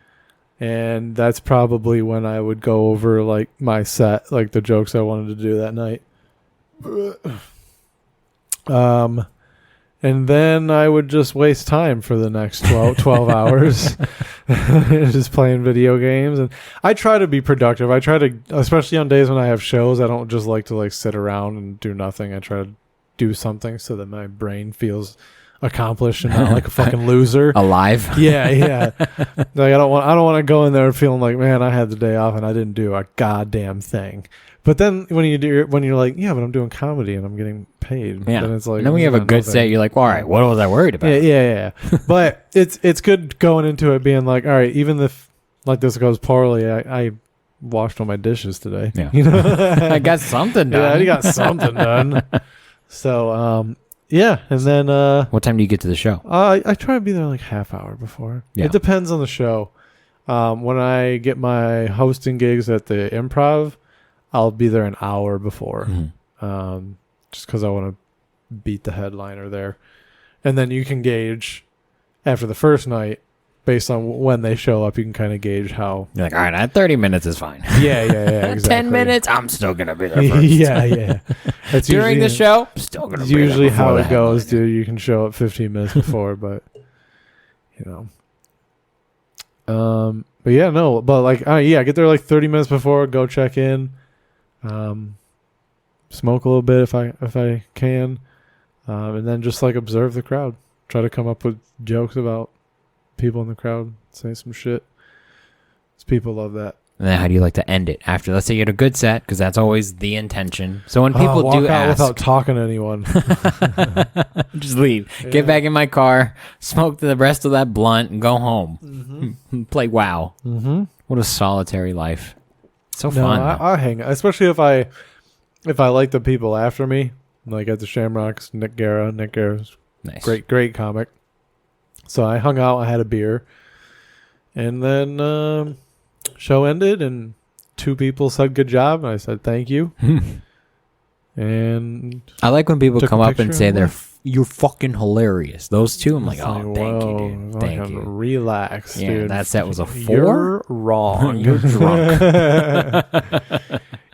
And that's probably when I would go over like my set, like the jokes I wanted to do that night. And then I would just waste time for the next 12 hours just playing video games. And I try to be productive. I try to, especially on days when I have shows, I don't just like to like sit around and do nothing. I try to do something so that my brain feels accomplished and not like a fucking loser. Alive. Yeah. Like I don't want to go in there feeling like, man, I had the day off and I didn't do a goddamn thing. But then when you're like, yeah, but I'm doing comedy and I'm getting paid. Yeah. Then it's like, and then when you have a good set, you're like, well, all right, what was I worried about? Yeah. But it's good going into it being like, all right, even if like this goes poorly, I washed all my dishes today. Yeah. You know? I got something done. Yeah, I got something done. So, yeah, and then what time do you get to the show? I try to be there like half hour before. Yeah. It depends on the show. When I get my hosting gigs at the Improv, I'll be there an hour before, just because I want to beat the headliner there. And then you can gauge after the first night, based on when they show up, you can kind of gauge how. You're like, all right, 30 minutes is fine. Yeah, exactly. 10 minutes, I'm still going to be there first. yeah. That's During the show, I'm still going to be there. Usually how it goes, dude. You can show up 15 minutes before, but, But yeah, no, but like, get there like 30 minutes before, go check in, smoke a little bit if I can, and then just like observe the crowd. Try to come up with jokes about people in the crowd, say some shit. 'Cause people love that. And then how do you like to end it after? Let's say you had a good set, because that's always the intention. So when people walk do out ask, without talking to anyone, just leave. Yeah. Get back in my car, smoke the rest of that blunt, and go home. Play WoW. What a solitary life. So fun. I hang, especially if I like the people after me, like at the Shamrocks. Nick Guerra's nice. Great comic. So I hung out. I had a beer, and then show ended, and 2 people said good job, and I said thank you. And I like when people come up and say you're fucking hilarious. Those 2, I'm like, oh, thank you, dude. Thank you. Relax, yeah, dude. That set was a 4. You're wrong. You're drunk.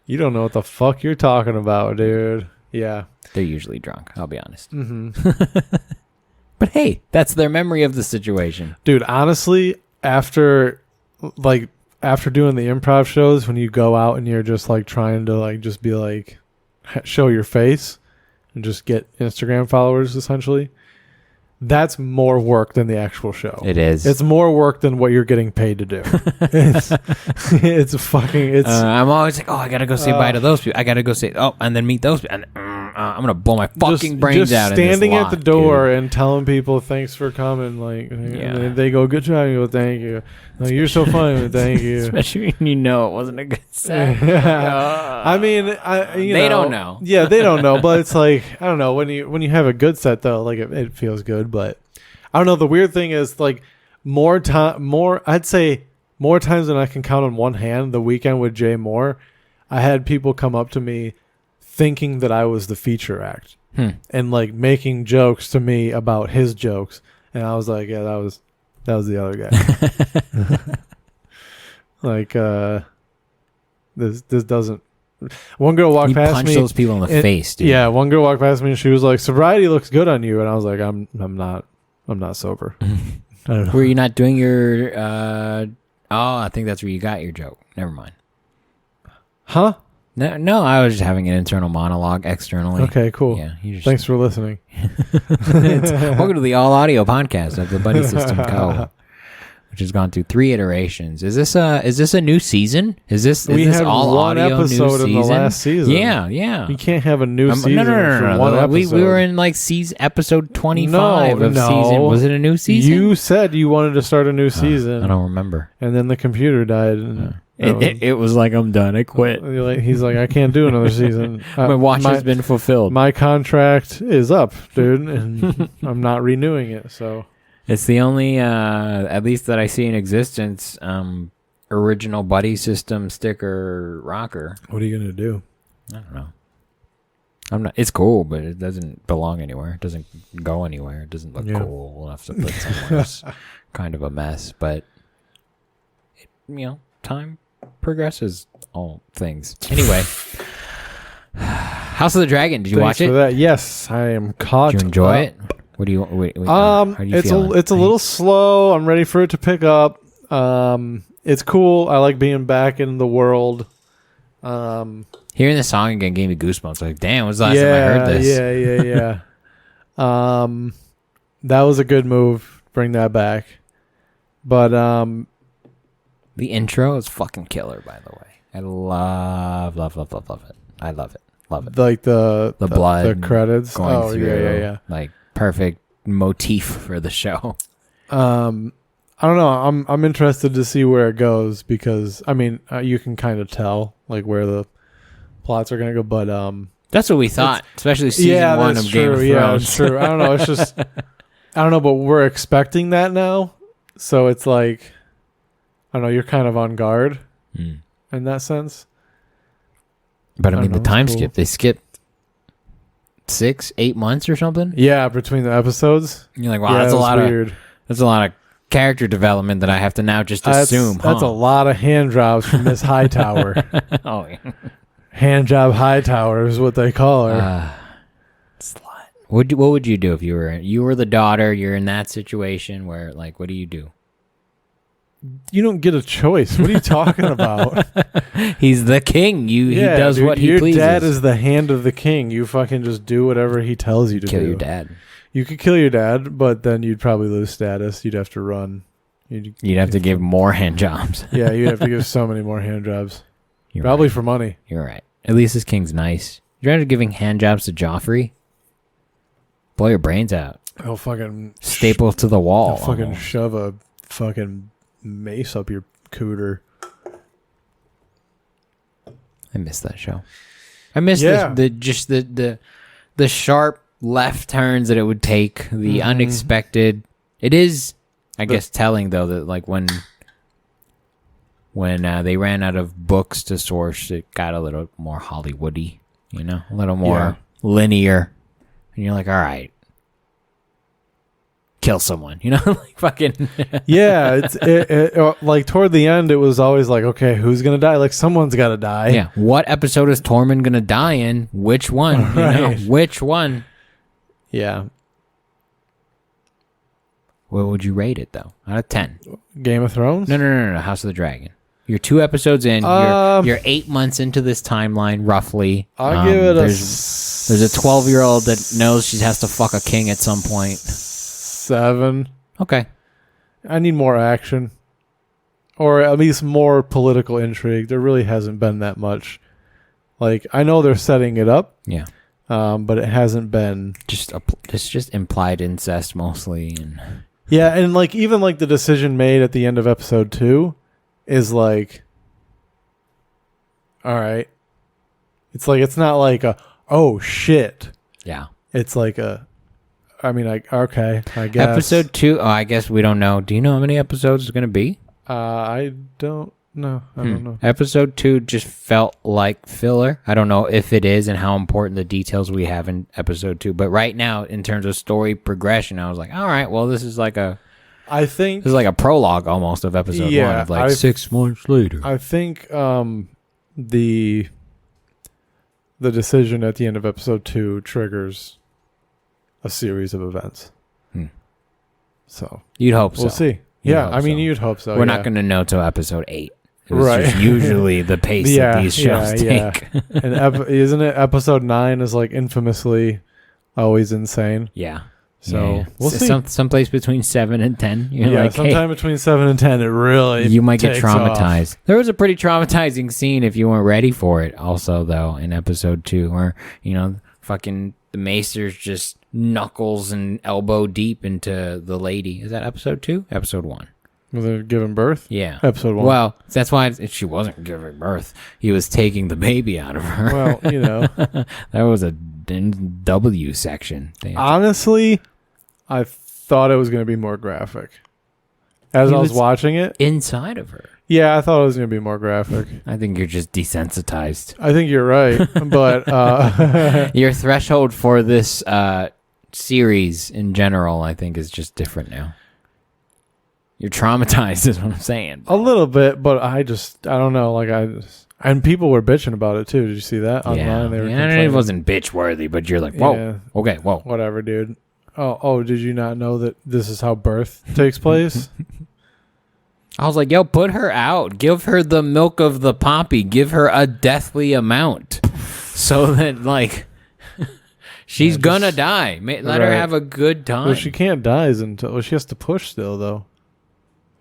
You don't know what the fuck you're talking about, dude. Yeah. They're usually drunk, I'll be honest. But hey, that's their memory of the situation. Dude, honestly, after doing the improv shows, when you go out and you're just like trying to like just be like show your face and just get Instagram followers, essentially, that's more work than the actual show. It is. It's more work than what you're getting paid to do. I'm always like, I gotta go say bye to those people. I gotta go say, and then meet those people. And I'm gonna blow my fucking brains out. Just standing in this at the door and telling people thanks for coming, like, and they go, good job. You go, thank you. No, you're so funny. Thank you. Especially when it wasn't a good set. I mean, they don't know. Yeah, they don't know. But it's like, I don't know, when you have a good set though, like it feels good. But I don't know. The weird thing is like I'd say more times than I can count on one hand. The weekend with Jay Moore, I had people come up to me thinking that I was the feature act and like making jokes to me about his jokes, and I was like, yeah, that was the other guy. Like this doesn't. One girl walked past me. Punch those people in the face, dude. Yeah, one girl walked past me and she was like, "Sobriety looks good on you," and I was like, "I'm not sober." I don't know. Were you not doing your? I think that's where you got your joke. Never mind. Huh? No, I was just having an internal monologue externally. Okay, cool. Yeah, thanks for listening. Welcome to the all audio podcast of the Buddy System Co., which has gone through 3 iterations. Is this a new season? Is this all one audio episode new in the last season? Yeah. You can't have a new season. No. One episode. We were in like episode 25 of season. Was it a new season? You said you wanted to start a new season. I don't remember. And then the computer died. And it was like, I'm done. I quit. He's like, I can't do another season. My watch has been fulfilled. My contract is up, dude, and I'm not renewing it. So it's the only, at least that I see in existence, original Buddy System sticker rocker. What are you gonna do? I don't know. I'm not. It's cool, but it doesn't belong anywhere. It doesn't go anywhere. It doesn't look cool enough to put somewhere. It's kind of a mess, but time progresses all things. Anyway, House of the Dragon. Did you watch it? For that. Yes, I am caught. Did you enjoy it? What do you? How do you feel? It's a little slow. I'm ready for it to pick up. It's cool. I like being back in the world. Hearing the song again gave me goosebumps. Like, damn, was the last time I heard this? Yeah. That was a good move. Bring that back. But the intro is fucking killer, by the way. I love it. I love it. Like the blood, the credits going through. Yeah. Like perfect motif for the show. I don't know. I'm interested to see where it goes because I mean you can kind of tell like where the plots are gonna go, but that's what we thought, especially season 1 of Game of Thrones. Yeah, it's true. I don't know. It's just I don't know, but we're expecting that now, so it's like I don't know, you're kind of on guard Mm. in that sense. But I mean, the time cool. skip, they skipped 6-8 months or something. Yeah, between the episodes. And you're like, wow, that's a lot weird. that's a lot of character development that I have to now just assume. That's a lot of hand jobs from Miss Hightower. Oh, yeah. Hand job Hightower is what they call her. Slut. What would you do if you were the daughter? You're in that situation where, like, what do you do? You don't get a choice. What are you talking about? He's the king. He does what he pleases. Your dad is the hand of the king. You fucking just do whatever he tells you to do. Kill your dad. You could kill your dad, but then you'd probably lose status. You'd have to run. You'd have to give more hand jobs. Yeah, you'd have to give so many more hand jobs. You're probably right. for money. You're right. At least this king's nice. You're into giving hand jobs to Joffrey? Blow your brains out. He'll fucking Staple to the wall. He'll fucking shove a fucking mace up your cooter. I miss that show. I miss the sharp left turns that it would take, the unexpected. It is, I guess, telling though that like when they ran out of books to source, it got a little more Hollywoody, a little more linear, and you're like, all right, kill someone, like fucking. Yeah, it like toward the end, it was always like, okay, who's gonna die? Like someone's gotta die. Yeah, what episode is Tormund gonna die in? Which one? Right. Which one? Yeah. What would you rate it though? Out of 10? Game of Thrones? No. House of the Dragon. You're 2 episodes in. You're 8 months into this timeline, roughly. I'll give it there's a 12-year-old that knows she has to fuck a king at some point. 7. Okay. I need more action, or at least more political intrigue. There really hasn't been that much. Like I know they're setting it up. Yeah. But it hasn't been It's just implied incest mostly, and yeah, and like even like the decision made at the end of episode 2 is like, all right, it's like it's not like a oh shit. yeah. It's like a, I mean, okay, I guess Episode 2. Oh, I guess we don't know. Do you know how many episodes it's gonna be? I don't know. I don't know. Episode 2 just felt like filler. I don't know if it is and how important the details we have in episode 2. But right now, in terms of story progression, I was like, all right, well, this is like a prologue almost of episode 1 of like 6 months later. I think the decision at the end of episode 2 triggers a series of events. So you'd hope so. We'll see. Yeah, I mean, you'd hope so. We're not going to know till episode 8. It's right. just usually the pace that these shows take. And isn't it episode 9 is like infamously always insane? Yeah. So we'll see. Someplace between 7 and 10. Sometime between 7 and 10, it really you might get traumatized. Off. There was a pretty traumatizing scene if you weren't ready for it. Also, though, in episode 2, where fucking the Maesters just knuckles and elbow deep into the lady. Is that episode 2? Episode 1. Was it giving birth? Yeah. Episode 1. Well, that's why she wasn't giving birth. He was taking the baby out of her. Well, that was a W section. Honestly, I thought it was going to be more graphic. As I was watching it. Inside of her. Yeah, I thought it was going to be more graphic. I think you're just desensitized. I think you're right. But your threshold for this series in general, I think, is just different now. You're traumatized is what I'm saying. A little bit, but I don't know. And people were bitching about it too. Did you see that online? They were it wasn't bitch worthy, but you're like, whoa, okay, whoa. Whatever, dude. Oh, did you not know that this is how birth takes place? I was like, yo, put her out. Give her the milk of the poppy. Give her a deathly amount so that, like, she's gonna die. Let her have a good time. Well, she can't die until she has to push still, though.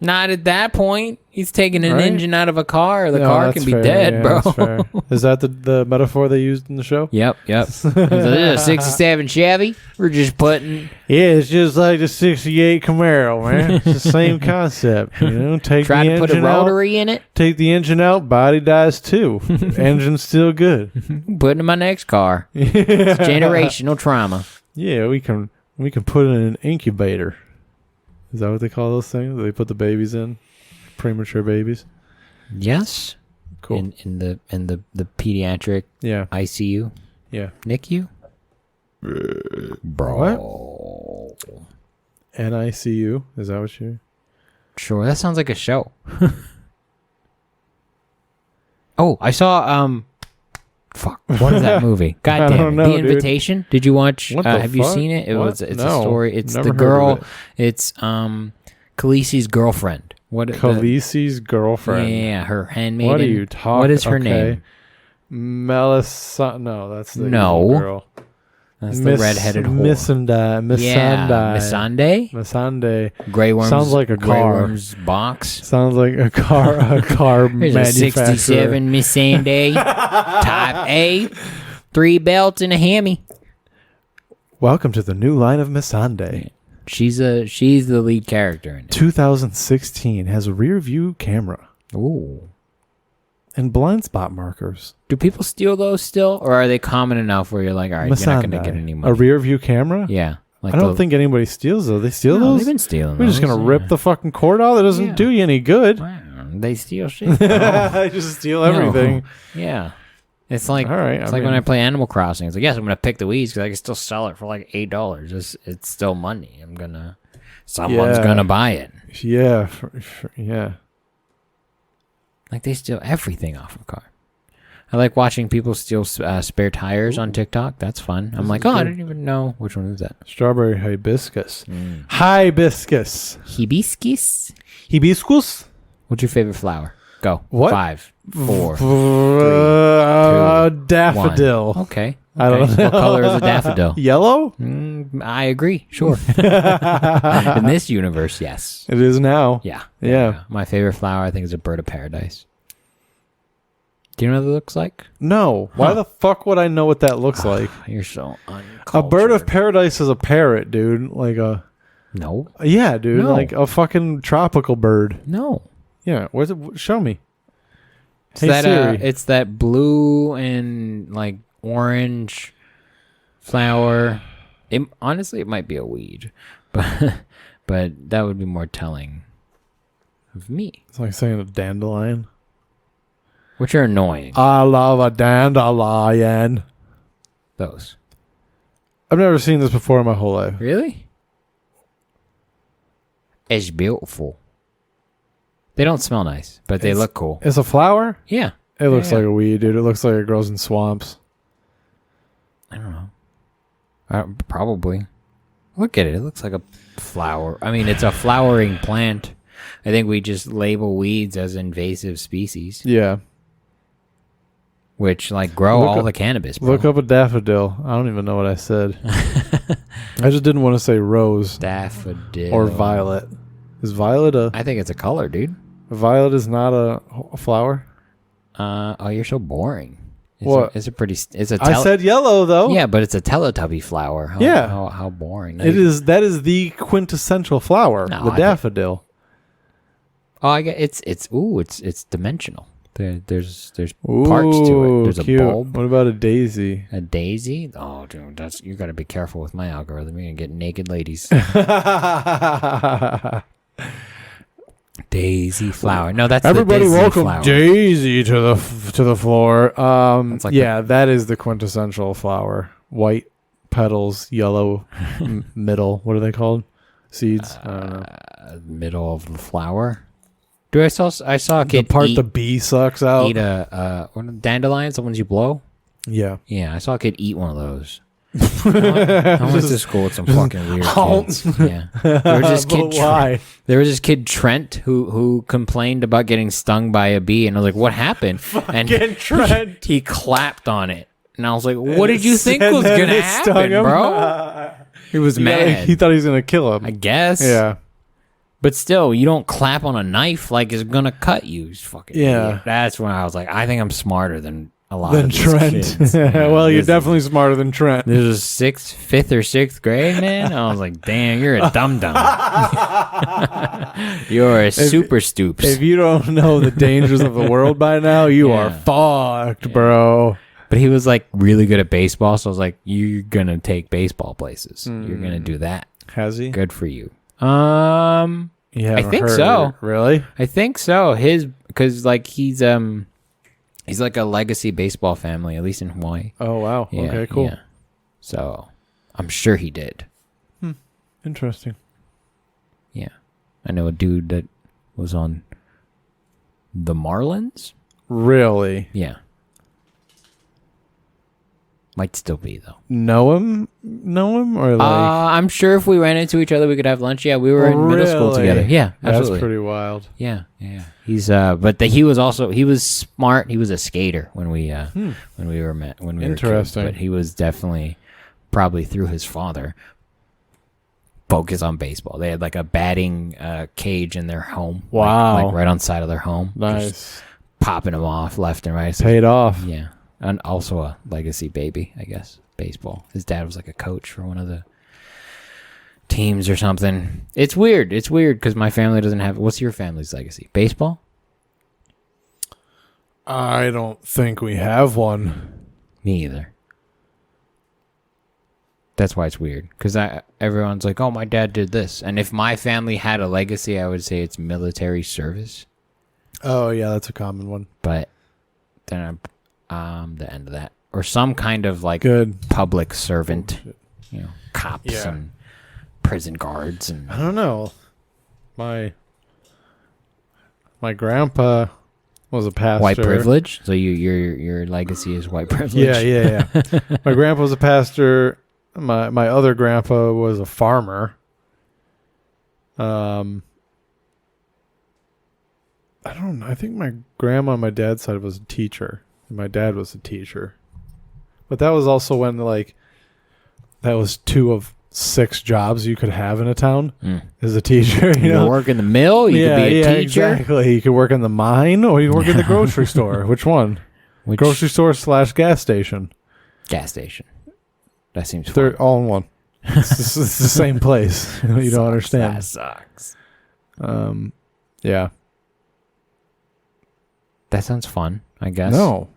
Not at that point. He's taking an engine out of a car. The car can be dead, bro. That's fair. Is that the metaphor they used in the show? Yep. This is a 67 Chevy. We're just putting... Yeah, it's just like the 68 Camaro, man. It's the same concept. Take Try the to put a rotary in it. Take the engine out, body dies too. Engine's still good. Put it in my next car. It's generational trauma. Yeah, we can put it in an incubator. Is that what they call those things? They put the babies in? premature babies. Yes. Cool. In the pediatric ICU. Yeah. NICU. Bro. What? NICU. Is that what you? Sure. That sounds like a show. Oh, I saw fuck. What is that movie? God damn it. The Invitation. Did you watch? Have you seen it? It's a story. It's the girl. It's Khaleesi's girlfriend. Khaleesi's girlfriend. Yeah, her handmaiden. What are you talking? What is her name? Melissa. No, that's the girl. That's the redheaded whore. Missandei. Grey Worms. Sounds like a car. Grey Worms box. Sounds like a car. A car There's manufacturer. A 67 Missandei. Type A. 3 belts and a hammy. Welcome to the new line of Missandei. She's the lead character in it. 2016 has a rear view camera. Ooh. And blind spot markers. Do people steal those still, or are they common enough where you're like, all right, you're not going to get any money? A rear view camera? Yeah. Like I don't think anybody steals those. They steal those? They've been stealing We're just going to rip the fucking cord out? That doesn't do you any good. Wow. They steal shit. They just steal everything. Yeah. It's like, all right, it's like when I play Animal Crossing. It's like, yes, I'm going to pick the weeds because I can still sell it for like $8. It's still money. Someone's going to buy it. Yeah. Yeah. Like they steal everything off of a car. I like watching people steal spare tires on TikTok. That's fun. I'm like, I didn't even know. Which one was that? Strawberry hibiscus. Hibiscus. Hibiscus? What's your favorite flower? Go. What? 5, 4, 3, 2, daffodil. 1. Okay. I don't know. What color is a daffodil? Yellow? I agree. Sure. In this universe, yes. It is now. Yeah. My favorite flower, I think, is a bird of paradise. Do you know what it looks like? No. Why the fuck would I know what that looks like? You're so uncultured. A bird of paradise is a parrot, dude. Like a... No. Yeah, dude. No. Like a fucking tropical bird. No. Yeah. Where's it? Show me. It's it's that blue and like orange flower. Honestly, it might be a weed, but that would be more telling of me. It's like saying a dandelion. Which are annoying. I love a dandelion. Those. I've never seen this before in my whole life. Really? It's beautiful. They don't smell nice, but they look cool. It's a flower? Yeah. It looks like a weed, dude. It looks like it grows in swamps. I don't know. Probably. Look at it. It looks like a flower. I mean, it's a flowering plant. I think we just label weeds as invasive species. Yeah. Which, like, grow all the cannabis, bro. Look up a daffodil. I don't even know what I said. I just didn't want to say rose. Daffodil. Or violet. Is violet a... I think it's a color, dude. Violet is not a flower? You're so boring. What? I said yellow, though. Yeah, but it's a Teletubby flower. How boring. That is the quintessential flower. The daffodil. I get it's dimensional. There's parts to it. There's cute. A bulb. What about a daisy? A daisy? Oh, dude, you got to be careful with my algorithm. You're gonna get naked ladies. Daisy flower. No, that's everybody. The welcome flower. Daisy to the floor. That is the quintessential flower. White petals, yellow middle. What are they called? Seeds. I don't know. Middle of the flower. I saw a kid the bee sucks out. Eat one of the dandelions, the ones you blow. Yeah. Yeah, I saw a kid eat one of those. I went to school with some fucking weird kids. Yeah. There was this kid Trent who complained about getting stung by a bee, and I was like, "What happened?" And Trent. He clapped on it, and I was like, "What did you think was gonna happen, bro?" He was mad. He thought he was gonna kill him. I guess. Yeah. But still, you don't clap on a knife like it's gonna cut you. It's fucking idiot. That's when I was like, I think I'm smarter than a lot of these Trent. kids. Well, you're definitely smarter than Trent. This was 5th or 6th grade, man. I was like, damn, you're a dum-dum. You're a super stoops. If you don't know the dangers of the world by now, you are fucked, bro. But he was like really good at baseball, so I was like, you're gonna take baseball places. You're gonna do that. Has he? Good for you. Yeah, I think so. Really? I think so. Because like he's like a legacy baseball family, at least in Hawaii. Oh wow. Yeah, okay, cool. Yeah. So I'm sure he did. Interesting. Yeah. I know a dude that was on the Marlins. Really? Yeah. Might still be though. Know him or like? I'm sure if we ran into each other, we could have lunch. Yeah, we were in middle school together. Yeah, absolutely. That's pretty wild. Yeah. He's he was smart. He was a skater when we were met. When we Interesting. were kids, but he was definitely probably through his father focused on baseball. They had like a batting cage in their home. Wow. Like right on the side of their home. Nice. Just popping them off left and right. So, paid off. yeah. And also a legacy baby, I guess, baseball. His dad was like a coach for one of the teams or something. It's weird. It's weird because my family doesn't have... What's your family's legacy? Baseball? I don't think we have one. Me either. That's why it's weird. Because everyone's like, oh, my dad did this. And if my family had a legacy, I would say it's military service. Oh, yeah, that's a common one. But then the end of that. Or some kind of like Good. public servant. You know, cops and prison guards. And I don't know. My grandpa was a pastor. white privilege. So your legacy is white privilege. Yeah. My grandpa was a pastor. My other grandpa was a farmer. I don't know. I think my grandma on my dad's side was a teacher. And my dad was a teacher. But that was also when that was 2 of 6 jobs you could have in a town as a teacher. You could work in the mill. You could be a teacher. Exactly. You could work in the mine or you could work in the grocery store. Which one? Grocery store / gas station. Gas station. That seems fun. They're all in one. It's the same place. You don't understand. That sucks. Yeah. That sounds fun, I guess. No,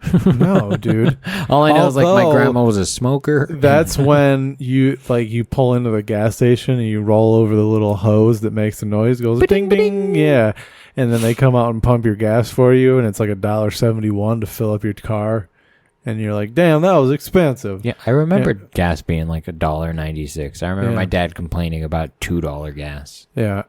dude. All I know is like my grandma was a smoker. That's when you pull into the gas station and you roll over the little hose that makes the noise. It goes ding ding. Yeah. And then they come out and pump your gas for you, and it's like $1.71 to fill up your car. And you're like, damn, that was expensive. Yeah, I remember gas being like $1.96. I remember my dad complaining about $2 gas. Yeah.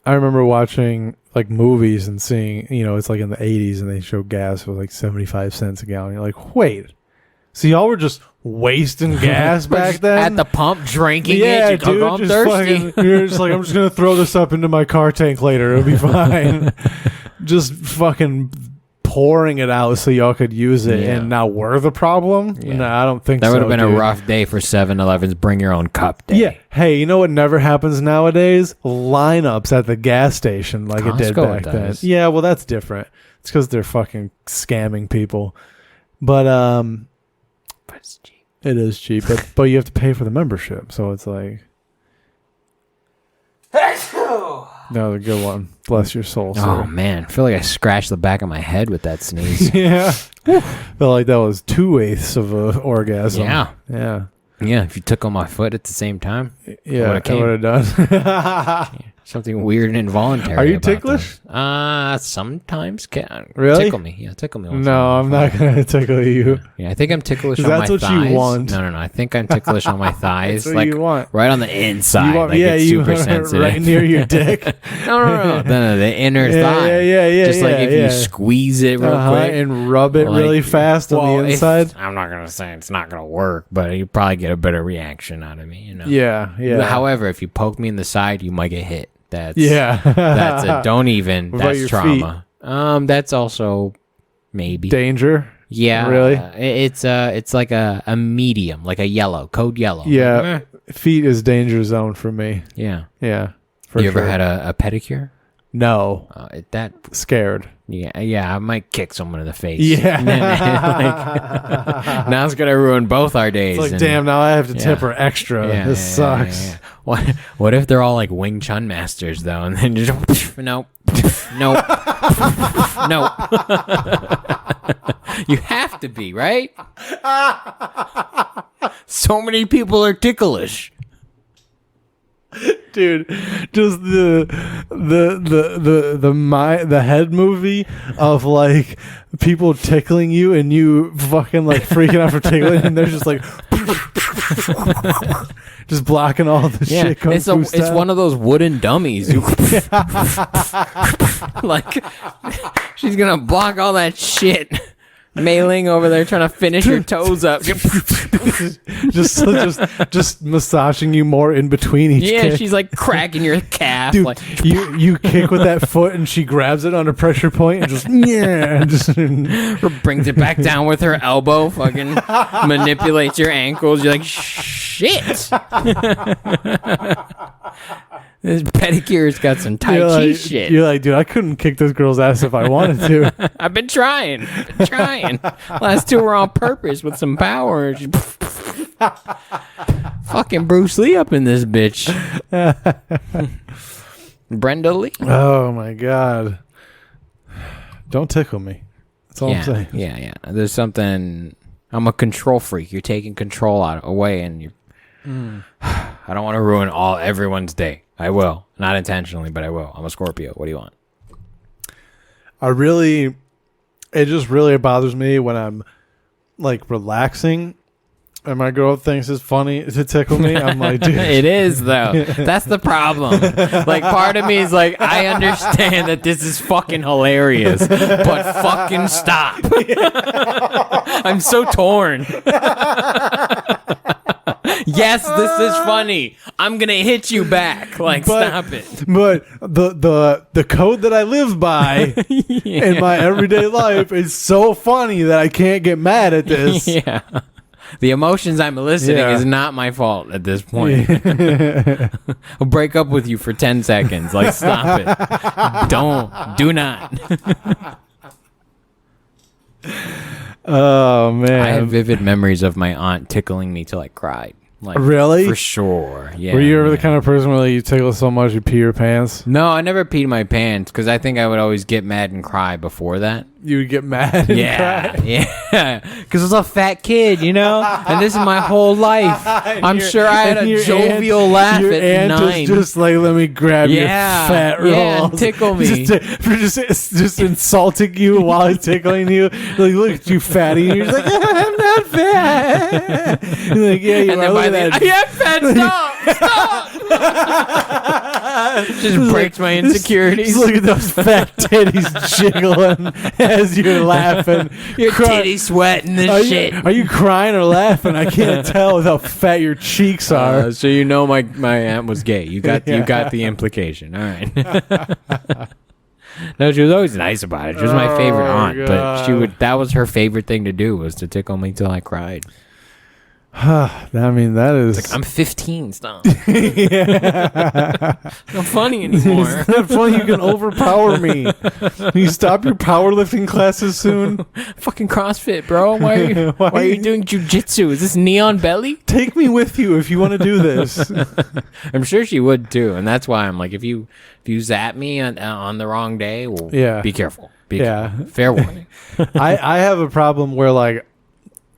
I remember watching like movies and seeing, it's like in the 80s and they show gas was like 75 cents a gallon. You're like, wait. So y'all were just wasting gas back then? At the pump, drinking yeah, it. Dude, I'm thirsty. You're just like, I'm just going to throw this up into my car tank later. It'll be fine. Just fucking pouring it out so y'all could use it, and now we're the problem? Yeah. No, I don't think so. That would have been a rough day for 7-Eleven's Bring Your Own Cup Day. Yeah. Hey, you know what never happens nowadays? Lineups at the gas station like Costco it did back then. Yeah, well, that's different. It's because they're fucking scamming people. But it's cheap. It is cheap, but you have to pay for the membership, so it's like... That was a good one. Bless your soul, sir. Oh, man. I feel like I scratched the back of my head with that sneeze. Yeah. Felt like that was 2/8 of an orgasm. Yeah. Yeah. Yeah, if you took on my foot at the same time. Yeah, I would have done. Something weird and involuntary. Are you about ticklish? This. Sometimes can. Really? Tickle me. Yeah, tickle me. No, I'm not going to tickle you. Yeah, I think I'm ticklish on my thighs. That's what you want. No. I think I'm ticklish on my thighs. That's what you want. Right on the inside. You want, it's you super want sensitive. right near your dick. No. The inner thigh. Yeah. Just like if you squeeze it real quick. And rub it really fast on the inside. I'm not going to say it's not going to work, but you probably get a better reaction out of me. Yeah. However, if you poke me in the side, you might get hit. That's it. Don't even. What about that's your trauma. That's also maybe danger. Yeah, really. It's like a medium, like a yellow, code yellow. Yeah, feet is danger zone for me. Yeah. For you sure. ever had a pedicure? No. That scared. Yeah. I might kick someone in the face. Yeah. Now it's gonna ruin both our days. It's like, damn, now I have to tip her extra. This sucks. Yeah. What if they're all like Wing Chun masters though, and then just nope. You have to be, right? So many people are ticklish. Dude, just the head movie of like people tickling you and you fucking like freaking out for tickling, and they're just like just blocking all the shit. It's one of those wooden dummies. Like she's gonna block all that shit. Mailing over there trying to finish your toes up. just massaging you more in between each kick. She's like cracking your calf. Dude, like you kick with that foot and she grabs it under pressure point and just brings it back down with her elbow. Fucking manipulates your ankles. You're like, shit. This pedicure's got some Tai Chi shit. You're like, dude, I couldn't kick this girl's ass if I wanted to. I've been trying. Last two were on purpose with some power. Fucking Bruce Lee up in this bitch. Brenda Lee. Oh my God. Don't tickle me. That's all I'm saying. Yeah. There's something. I'm a control freak. You're taking control away, and you're. I don't want to ruin everyone's day. I will. Not intentionally, but I will. I'm a Scorpio. What do you want? It just really bothers me when I'm like relaxing and my girl thinks it's funny to tickle me. I'm like, dude. It is, though. That's the problem. Like, part of me is like, I understand that this is fucking hilarious, but fucking stop. I'm so torn. Yes, this is funny. I'm gonna hit you back. Like, stop it. But the code that I live by in my everyday life is so funny that I can't get mad at this. Yeah. The emotions I'm eliciting is not my fault at this point. I'll break up with you for 10 seconds. Like, stop it. Do not. Oh, man. I have vivid memories of my aunt tickling me till I cried. Like, really? For sure. Yeah. Were you ever the kind of person where you tickle so much you pee your pants? No, I never peed my pants because I think I would always get mad and cry before that. You would get mad and cry? Yeah. Because I was a fat kid, you know? And this is my whole life. I'm sure I had a jovial laugh your at aunt 9. Just like, let me grab your fat rolls. Yeah, and tickle me. just insulting you while he's tickling you. Like, look at you, fatty. And you're just like, I'm not fat. You're like, yeah, you and are. Then by then, I am fat. Stop. Just breaks my insecurities. Just look at those fat titties jiggling as you're laughing. Your titty sweating this shit. Are you crying or laughing? I can't tell with how fat your cheeks are. So you know my aunt was gay. You got the implication. All right. No, she was always nice about it. She was my favorite aunt, but that was her favorite thing to do, was to tickle me till I cried. I mean, that is... It's like, I'm 15, stop. Not funny anymore. It's not funny, you can overpower me. Can you stop your powerlifting classes soon? Fucking CrossFit, bro. Why are you doing jujitsu? Is this Neon Belly? Take me with you if you want to do this. I'm sure she would too, and that's why I'm like, if you zap me on the wrong day, well, be careful. Be careful. Fair warning. I have a problem where like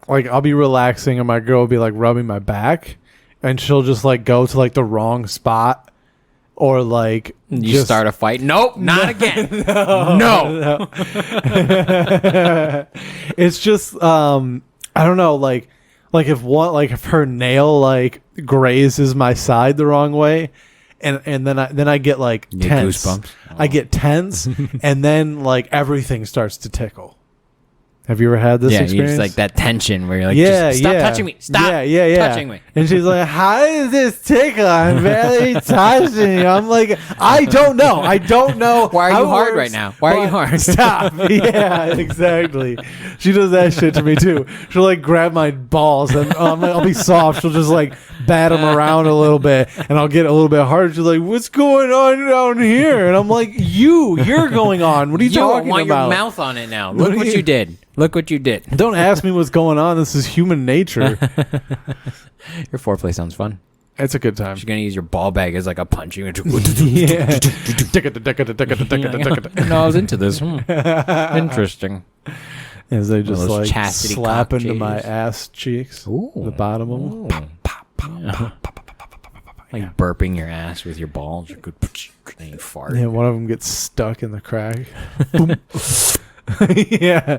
I'll be relaxing and my girl will be like rubbing my back and she'll just like go to like the wrong spot or like you start a fight. Nope, not again. No. It's just I don't know, like if her nail like grazes my side the wrong way and then I get like tense. Goosebumps. I get tense and then like everything starts to tickle. Have you ever had this experience? Yeah, just like that tension where you're like, just stop touching me. Stop touching me. And she's like, how is this tickle? I'm barely touching you. I'm like, I don't know. Why are you hard right now? Why are you hard? Stop. Yeah, exactly. She does that shit to me too. She'll like grab my balls and I'll be soft. She'll just like bat them around a little bit and I'll get a little bit harder. She's like, what's going on down here? And I'm like, you're going on. What are you talking about? You want your mouth on it now. Look what you did. Look what you did. Don't ask me what's going on. This is human nature. Your foreplay sounds fun. It's a good time. She's going to use your ball bag as like a punching. Yeah. No, I was into this. Interesting. As they just like slap into my ass cheeks. Ooh. The bottom of them. Pop, pop, pop, pop, pop, pop, pop, pop, pop. Like burping your ass with your balls. You could and you fart. Yeah, one of them gets stuck in the crack. Yeah.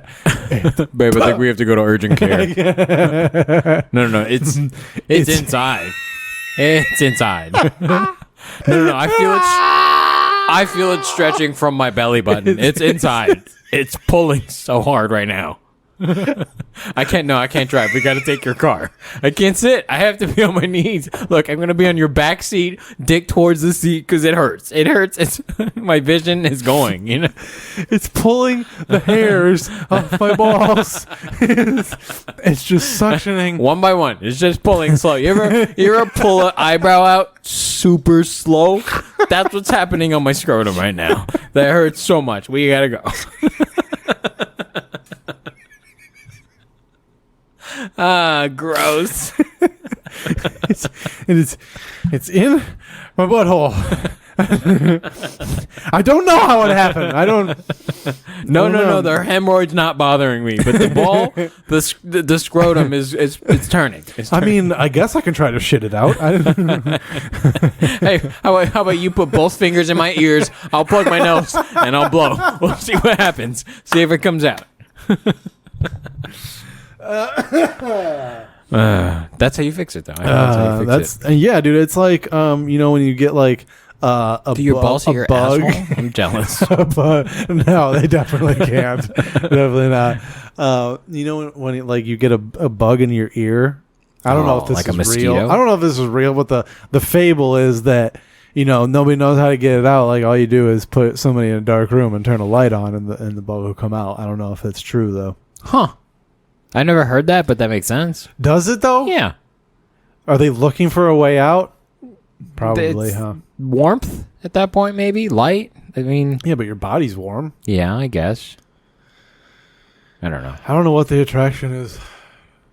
Babe, I think we have to go to urgent care. No. It's inside. It's inside. No. I feel it stretching from my belly button. It's inside. It's pulling so hard right now. I can't drive. We got to take your car. I can't sit. I have to be on my knees. Look, I'm going to be on your back seat, dick towards the seat because it hurts. It hurts. It's my vision is going, you know. It's pulling the hairs off my balls. It's just suctioning One by one. It's just pulling slow. You ever pull an eyebrow out super slow? That's what's happening on my scrotum right now. That hurts so much. We got to go. Gross. It's in my butthole. I don't know how it happened. I don't. No. The hemorrhoid's not bothering me, but the ball, the scrotum is turning. I mean, I guess I can try to shit it out. Hey, how about you put both fingers in my ears? I'll plug my nose and I'll blow. We'll see what happens. See if it comes out. That's how you fix it, though. I know that's how you fix it. Yeah, dude. It's like when you get like do your balls see your bug. asshole? I'm jealous. No, they definitely can't. Definitely not. When you get a bug in your ear. I don't know if this like is a mosquito? real. I don't know if this is real, but the fable is that nobody knows how to get it out. Like all you do is put somebody in a dark room and turn a light on, and the bug will come out. I don't know if it's true though. Huh. I never heard that, but that makes sense. Does it though? Yeah. Are they looking for a way out? Probably, It's huh? Warmth at that point, maybe light. I mean, Yeah, but your body's warm. yeah, I guess. I don't know. I don't know what the attraction is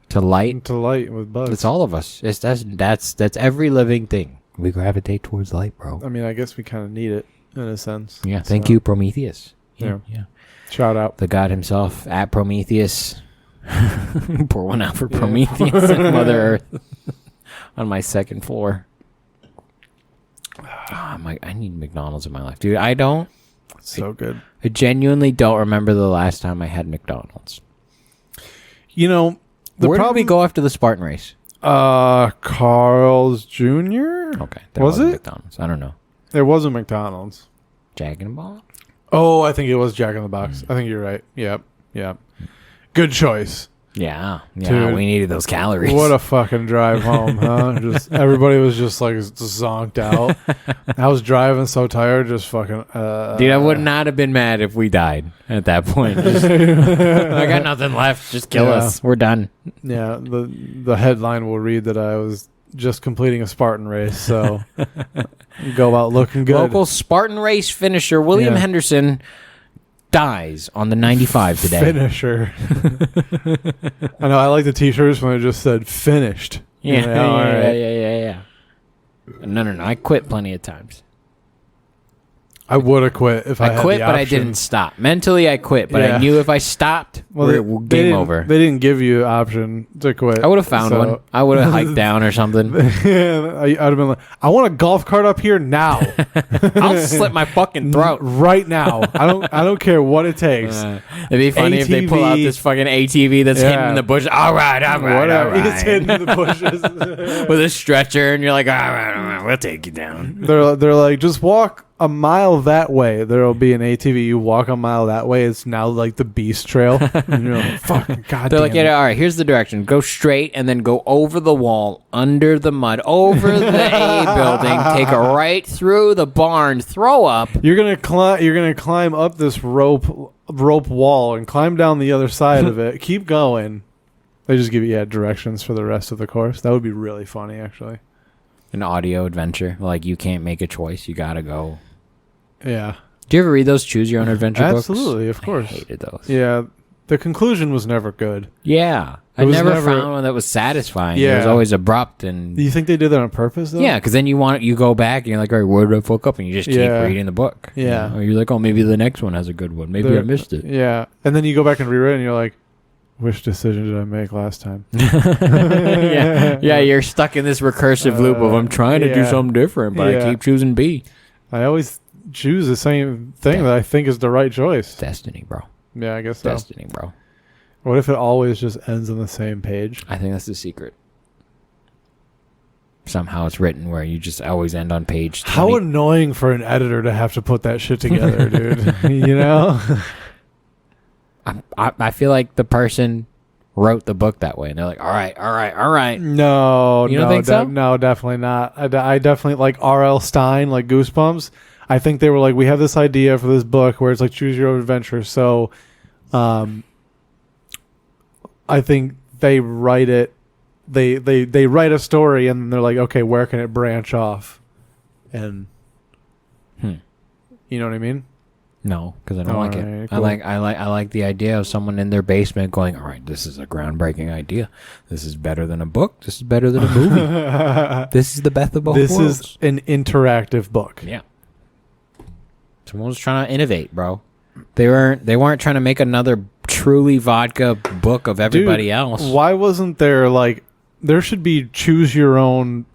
To light, to light with bugs. it's all of us. That's every living thing. We gravitate towards light, bro. I mean, I guess we kind of need it in a sense. Yeah. Thank you, Prometheus. Yeah. Yeah. Shout out. The god himself at Prometheus. Pour one out for Prometheus and Mother Earth on my second floor. I need McDonald's in my life, dude. So good. I genuinely don't remember the last time I had McDonald's. Where did we go after the Spartan race? Carl's Jr. Okay, Was wasn't it? McDonald's? I don't know. There wasn't McDonald's. Jack in the Box. Oh, I think it was Jack in the Box. I think you're right. Yep. Good choice. Yeah, Dude, we needed those calories. What a fucking drive home, huh? Just everybody was just like zonked out. I was driving so tired, just fucking. Dude, I would not have been mad if we died at that point. I got nothing left. Just kill us. We're done. Yeah, the headline will read that I was just completing a Spartan race, so go out looking good. Local Spartan race finisher William Henderson dies on the 95 today. Finisher. I know. I like the T-shirts when it just said "finished." Yeah. No. I quit plenty of times. I would have quit if I had quit, the but I option. didn't stop. Mentally, I quit, but I knew if I stopped, game over. They didn't give you an option to quit. I would have found one. I would have hiked down or something. I'd have been like, I want a golf cart up here now. I'll slit my fucking throat right now. I don't care what it takes. It'd be funny if they pull out this fucking ATV that's hidden in the bushes. All right. Whatever. It's hidden in the bushes with a stretcher, and you're like, all right, we'll take you down. They're like, just walk a mile that way. There'll be an ATV. You walk a mile that way. It's now like the Beast Trail. And you're like, fucking goddamn. They're like, all right, here's the direction. Go straight and then go over the wall, under the mud, over the A building, take a right through the barn, throw up. You're gonna climb up this rope wall and climb down the other side of it. Keep going. They just give you directions for the rest of the course. That would be really funny, actually. An audio adventure. Like, you can't make a choice. You gotta go. Yeah. Do you ever read those Choose Your Own Adventure books? Absolutely, of course. I hated those. Yeah. The conclusion was never good. Yeah. I never found one that was satisfying. Yeah. It was always abrupt. And Do you think they did that on purpose, though? yeah, because then you go back and you're like, all right, where did I fuck up? And you just keep reading the book. Yeah. Or you're like, oh, maybe the next one has a good one. Maybe I missed it. Yeah. And then you go back and reread it and you're like, Which decision did I make last time? yeah, you're stuck in this recursive loop of I'm trying to do something different, but I keep choosing B. I always choose the same thing that I think is the right choice. Destiny, bro. Yeah, I guess so. Destiny, bro. What if it always just ends on the same page? I think that's the secret. Somehow it's written where you just always end on page 20. How annoying for an editor to have to put that shit together, dude. You know? I feel like the person wrote the book that way, and they're like, all right. No, you don't think so? No, definitely not. I definitely like R.L. Stein, like Goosebumps. I think they were like, we have this idea for this book where it's like choose your own adventure. So, I think they write it. They write a story, and then they're like, okay, where can it branch off? And you know what I mean? No, because I don't like it. Cool. I like the idea of someone in their basement going, all right, this is a groundbreaking idea. This is better than a book. This is better than a movie. This is the best of both worlds. This is an interactive book. Yeah. Someone was trying to innovate, bro. They weren't trying to make another truly vodka book of everybody else. Why wasn't there like there should be choose your own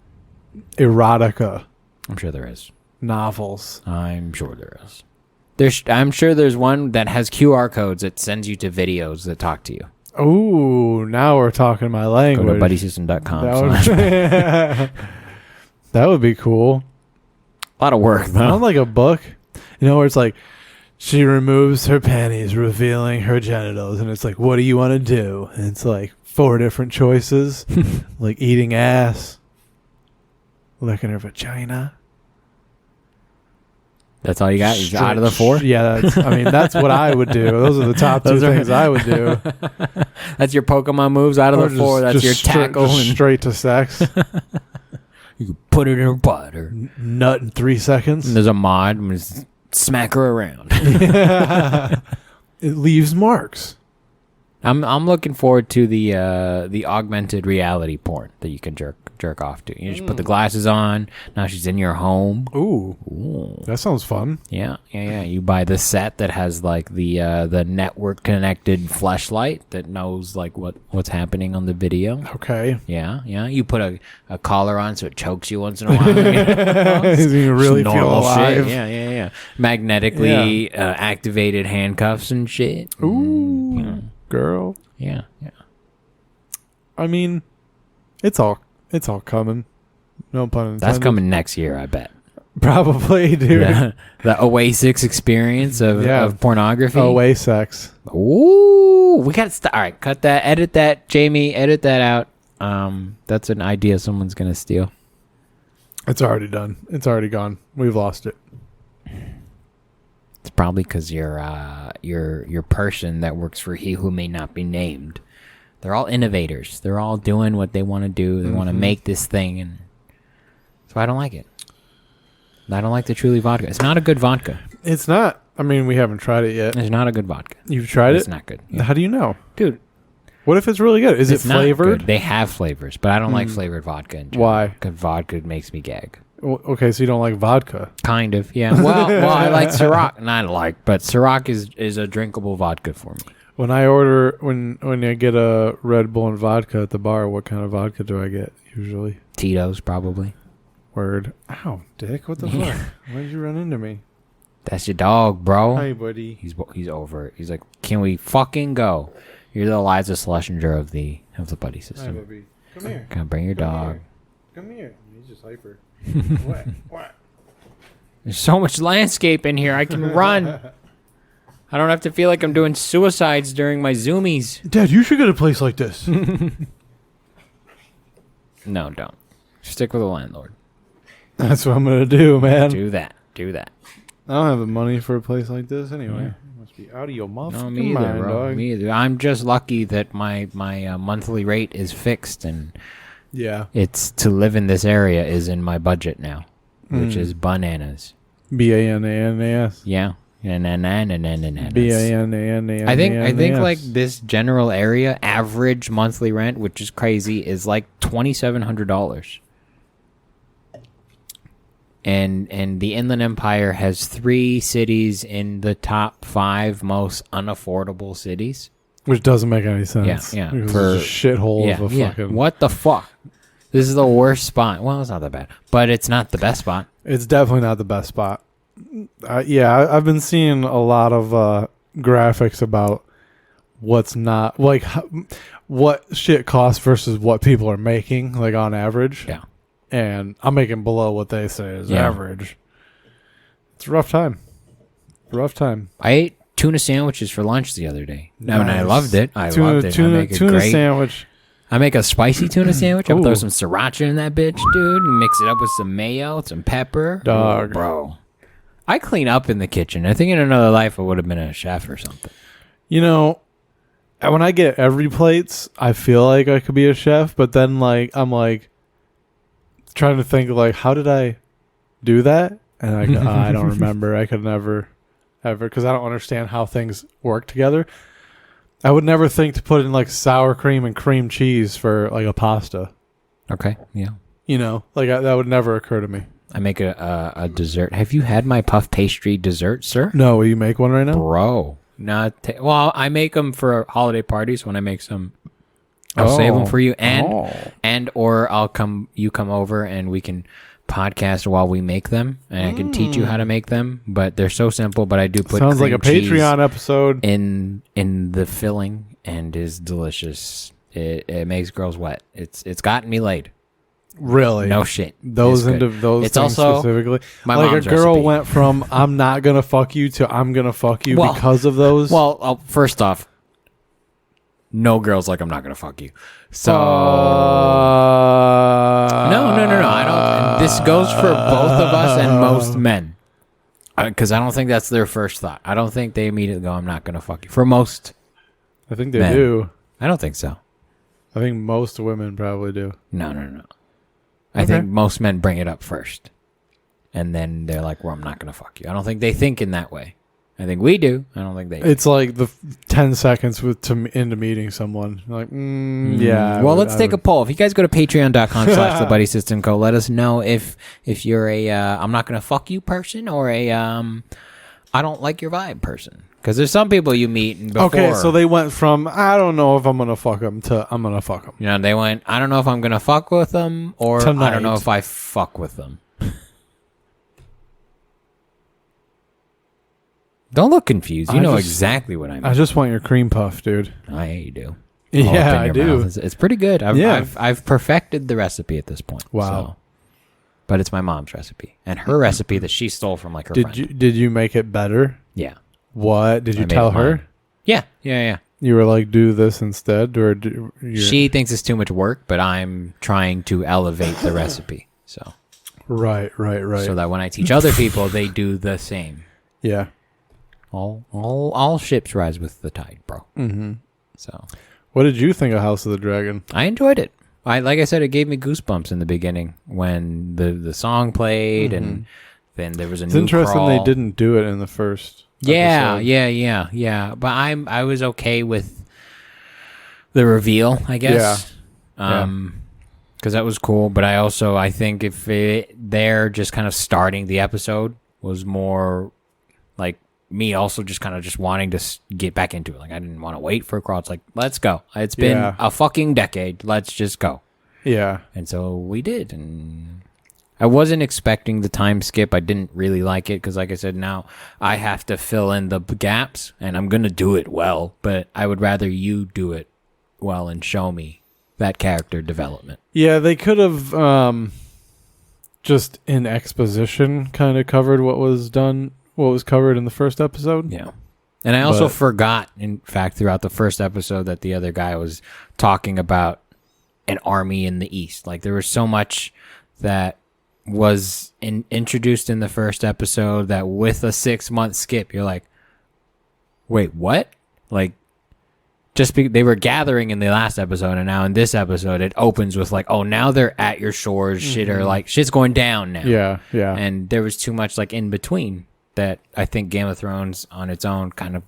erotica? I'm sure there is. Novels. I'm sure there is. I'm sure there's one that has QR codes that sends you to videos that talk to you. Ooh, now we're talking my language. Go to buddysystem.com. That would be cool. A lot of work, though. Sounds like a book. You know, where it's like, she removes her panties, revealing her genitals. And it's like, what do you want to do? And it's like 4 different choices. Like eating ass. Licking her vagina. That's all you got? You're out of the 4? Yeah, that's what I would do. Those are the top 2 things I would do. That's your Pokemon moves out of the 4. That's your tackle. Straight to sex. You can put it in her butt or nut in 3 seconds. And there's a mod. I'm just smack her around. It leaves marks. I'm looking forward to the augmented reality porn that you can jerk off to. You just put the glasses on. Now she's in your home. Ooh. That sounds fun. Yeah. You buy the set that has like the network connected fleshlight that knows like what's happening on the video. Okay. Yeah. You put a collar on so it chokes you once in a while. You really feel alive. Shit. Yeah. Magnetically activated handcuffs and shit. Ooh. Girl. Yeah. I mean, it's all coming. No pun intended. That's coming next year, I bet. Probably, dude. The Oasis experience of pornography. Oasis. Ooh, we got to all right, cut that, edit that, Jamie, edit that out. That's an idea someone's going to steal. It's already done. It's already gone. We've lost it. It's probably because your person that works for He Who May Not Be Named. They're all innovators. They're all doing what they want to do. They want to make this thing, and so I don't like it. I don't like the Truly vodka. It's not a good vodka. It's not. I mean, we haven't tried it yet. It's not a good vodka. You've tried it? It's not good. Yeah. How do you know? Dude. What if it's really good? Is it flavored? They have flavors, but I don't like flavored vodka in general. Why? Because vodka makes me gag. Okay, so you don't like vodka? Kind of, yeah. Well, I like Ciroc. But Ciroc is a drinkable vodka for me. When I get a Red Bull and vodka at the bar, what kind of vodka do I get usually? Tito's, probably. Word. Ow, Dick, what the fuck? Why did you run into me? That's your dog, bro. Hi, buddy. He's over it. He's like, can we fucking go? You're the Eliza Schlesinger of the buddy system. Hi, baby. Come here. Come bring your dog. Come here. He's just hyper. What? There's so much landscape in here. I can run. I don't have to feel like I'm doing suicides during my zoomies. Dad, you should get a place like this. No, don't. Stick with the landlord. That's what I'm going to do, man. Do that. I don't have the money for a place like this anyway. Yeah. Must be out of your mouth. No, me either, bro. Me either. I'm just lucky that my monthly rate is fixed, and it's to live in this area is in my budget now, which is bananas. BANANAS. Yeah. BANANAS. BANANAS. I think like this general area average monthly rent, which is crazy, is like $2,700. And the Inland Empire has 3 cities in the top 5 most unaffordable cities. Which doesn't make any sense. Yeah. It's a shithole of a fucking... What the fuck? This is the worst spot. Well, it's not that bad, but it's not the best spot. It's definitely not the best spot. I've been seeing a lot of graphics about what's not, like, what shit costs versus what people are making, like, on average. Yeah. And I'm making below what they say is average. It's a rough time. I ate tuna sandwiches for lunch the other day. Nice. And I loved it. I make tuna sandwich. I make a spicy tuna sandwich. I throw some sriracha in that bitch, dude. And mix it up with some mayo, some pepper. Dog. Bro. I clean up in the kitchen. I think in another life I would have been a chef or something. You know, when I get every plates, I feel like I could be a chef. But then, like, I'm like trying to think, like, how did I do that? And I go, I don't remember. I could never, ever, because I don't understand how things work together. I would never think to put in like sour cream and cream cheese for like a pasta. Okay, yeah. You know, like that would never occur to me. I make a dessert. Have you had my puff pastry dessert, sir? No, will you make one right now? Bro. Well, I make them for holiday parties. When I make some, I'll save them for you, and or you come over and we can podcast while we make them, and I can teach you how to make them. But they're so simple. But I do put sounds like a Patreon episode in the filling, and is delicious. It makes girls wet. It's gotten me laid. Really? No shit. Those it's things also specifically. My like mom's a girl recipe. went from I'm not gonna fuck you to I'm gonna fuck you because of those. Well, first off, no girl's like I'm not gonna fuck you. So no. I don't. This goes for both of us and most men, because I don't think that's their first thought. I don't think they immediately go, "I'm not gonna fuck you." For most, I think they men. do. I don't think so. I think most women probably do. No. I think most men bring it up first, and then they're like, "Well, I'm not gonna fuck you." I don't think they think in that way. I think we do. I don't think they do. It's like the 10 seconds into meeting someone. Like, yeah. Well, let's take a poll. If you guys go to patreon.com/thebuddySystemCo, let us know if you're a I'm not going to fuck you person or a I don't like your vibe person. Because there's some people you meet and before. Okay, so they went from I don't know if I'm going to fuck them to I'm going to fuck them. You know, they went, I don't know if I'm going to fuck with them or Tonight. I don't know if I fuck with them. Don't look confused. You know exactly what I mean. I just want your cream puff, dude. I you do. Yeah, I do. It's pretty good. I've perfected the recipe at this point. Wow. So. But it's my mom's recipe and her recipe that she stole from like her friend. Did you make it better? Yeah. What? Did you tell her? Yeah. You were like, do this instead? Or she thinks it's too much work, but I'm trying to elevate the recipe. So. Right. So that when I teach other people, they do the same. Yeah. All ships rise with the tide, bro. Mm-hmm. So, what did you think of House of the Dragon? I enjoyed it. Like I said, it gave me goosebumps in the begining when the song played, and then there was a new It's interesting crawl. they didn't do it in the first episode. Yeah. But I was okay with the reveal, I guess. Because that was cool. But I think if they're just kind of starting the episode was more like me also just kind of just wanting to get back into it. Like I didn't want to wait for a crawl. It's like, let's go. It's been a fucking decade. Let's just go. Yeah. And so we did. And I wasn't expecting the time skip. I didn't really like it because like I said, now I have to fill in the gaps and I'm going to do it well. But I would rather you do it well and show me that character development. Yeah, they could have just in exposition kind of covered what was covered in the first episode. Yeah. And I also forgot, in fact, throughout the first episode that the other guy was talking about an army in the East. Like, there was so much that was introduced in the first episode that with a 6-month skip, you're like, wait, what? Like, they were gathering in the last episode, and now in this episode, it opens with like, oh, now they're at your shores. Shit's going down now. Yeah. And there was too much like in between that I think Game of Thrones on its own kind of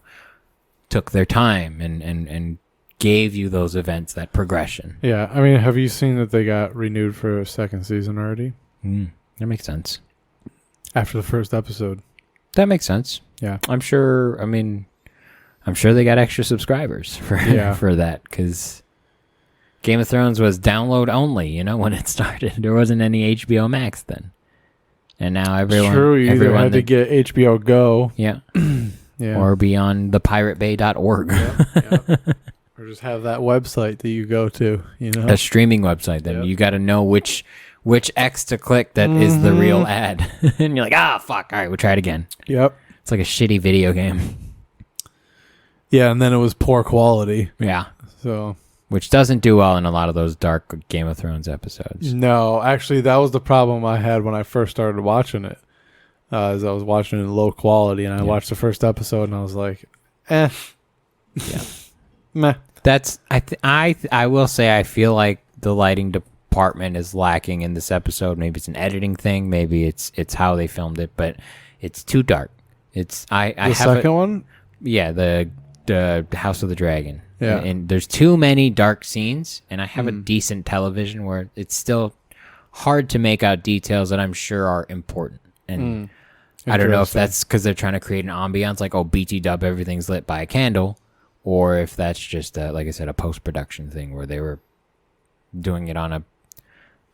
took their time and gave you those events, that progression. Yeah. I mean, have you seen that they got renewed for a second season already? That makes sense. After the first episode. That makes sense. Yeah. I'm sure, I mean, I'm sure they got extra subscribers for for that, because Game of Thrones was download only, you know, when it started. There wasn't any HBO Max then. And now everyone... True, you either had to get HBO Go. Yeah. Or be on thepiratebay.org. Yep. Or just have that website that you go to, you know? A streaming website. Then you got to know which X to click that is the real ad. And you're like, fuck. All right, we'll try it again. Yep. It's like a shitty video game. Yeah, and then it was poor quality. Yeah. So... Which doesn't do well in a lot of those dark Game of Thrones episodes. No, actually, that was the problem I had when I first started watching it. As I was watching it in low quality, and I watched the first episode, and I was like, Yeah. Meh. That's I will say I feel like the lighting department is lacking in this episode. Maybe it's an editing thing. Maybe it's how they filmed it, but it's too dark. It's I the second one. Yeah, the House of the Dragon. Yeah. And there's too many dark scenes, and I have a decent television where it's still hard to make out details that I'm sure are important. And I don't know if that's because they're trying to create an ambiance, like, BT dub, everything's lit by a candle, or if that's just, like I said, a post-production thing where they were doing it on a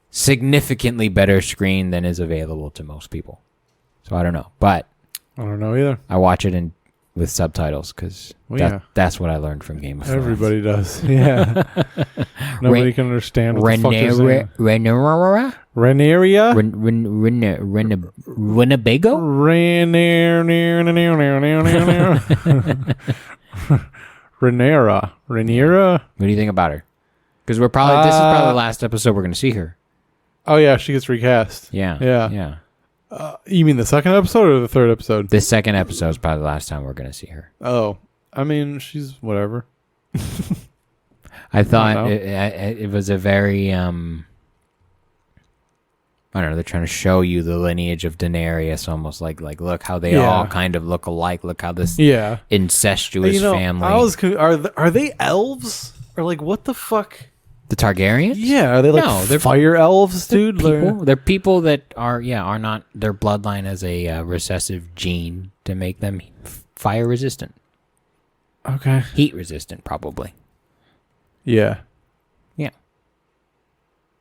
significantly better screen than is available to most people. So I don't know. But I don't know either. I watch it with subtitles because that's what I learned from Game of Thrones. Everybody does. Yeah. Nobody can understand what the fuck you're saying. Renaria? Winnebago? Rhaenyra? What do you think about her? Because this is probably the last episode we're going to see her. Oh, yeah, she gets recast. Yeah. You mean the second episode or the third episode? This second episode is probably the last time we're going to see her. Oh, I mean, she's whatever. I thought it was a very, I don't know, they're trying to show you the lineage of Daenerys, almost like look how they all kind of look alike. Look how this incestuous family. Are they elves? Or like, what the fuck? The Targaryens? Yeah, are they like they're fire elves, dude? They're people that are not, their bloodline as a recessive gene to make them fire resistant. Okay. Heat resistant, probably. Yeah. Yeah.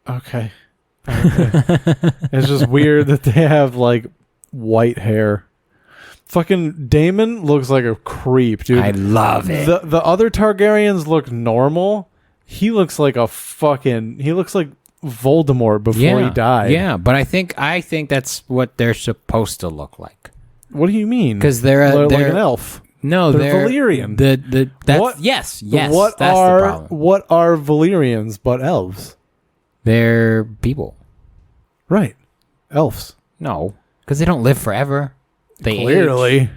Okay. It's just weird that they have like white hair. Fucking Daemon looks like a creep, dude. I love it. The other Targaryens look normal. He looks like Voldemort before he died. Yeah, but I think that's what they're supposed to look like. What do you mean? Because they're like an elf. No, they're Valyrian. Yes. What that's the problem. What are Valyrians but elves? They're people. Right. Elves. No, because they don't live forever. They clearly.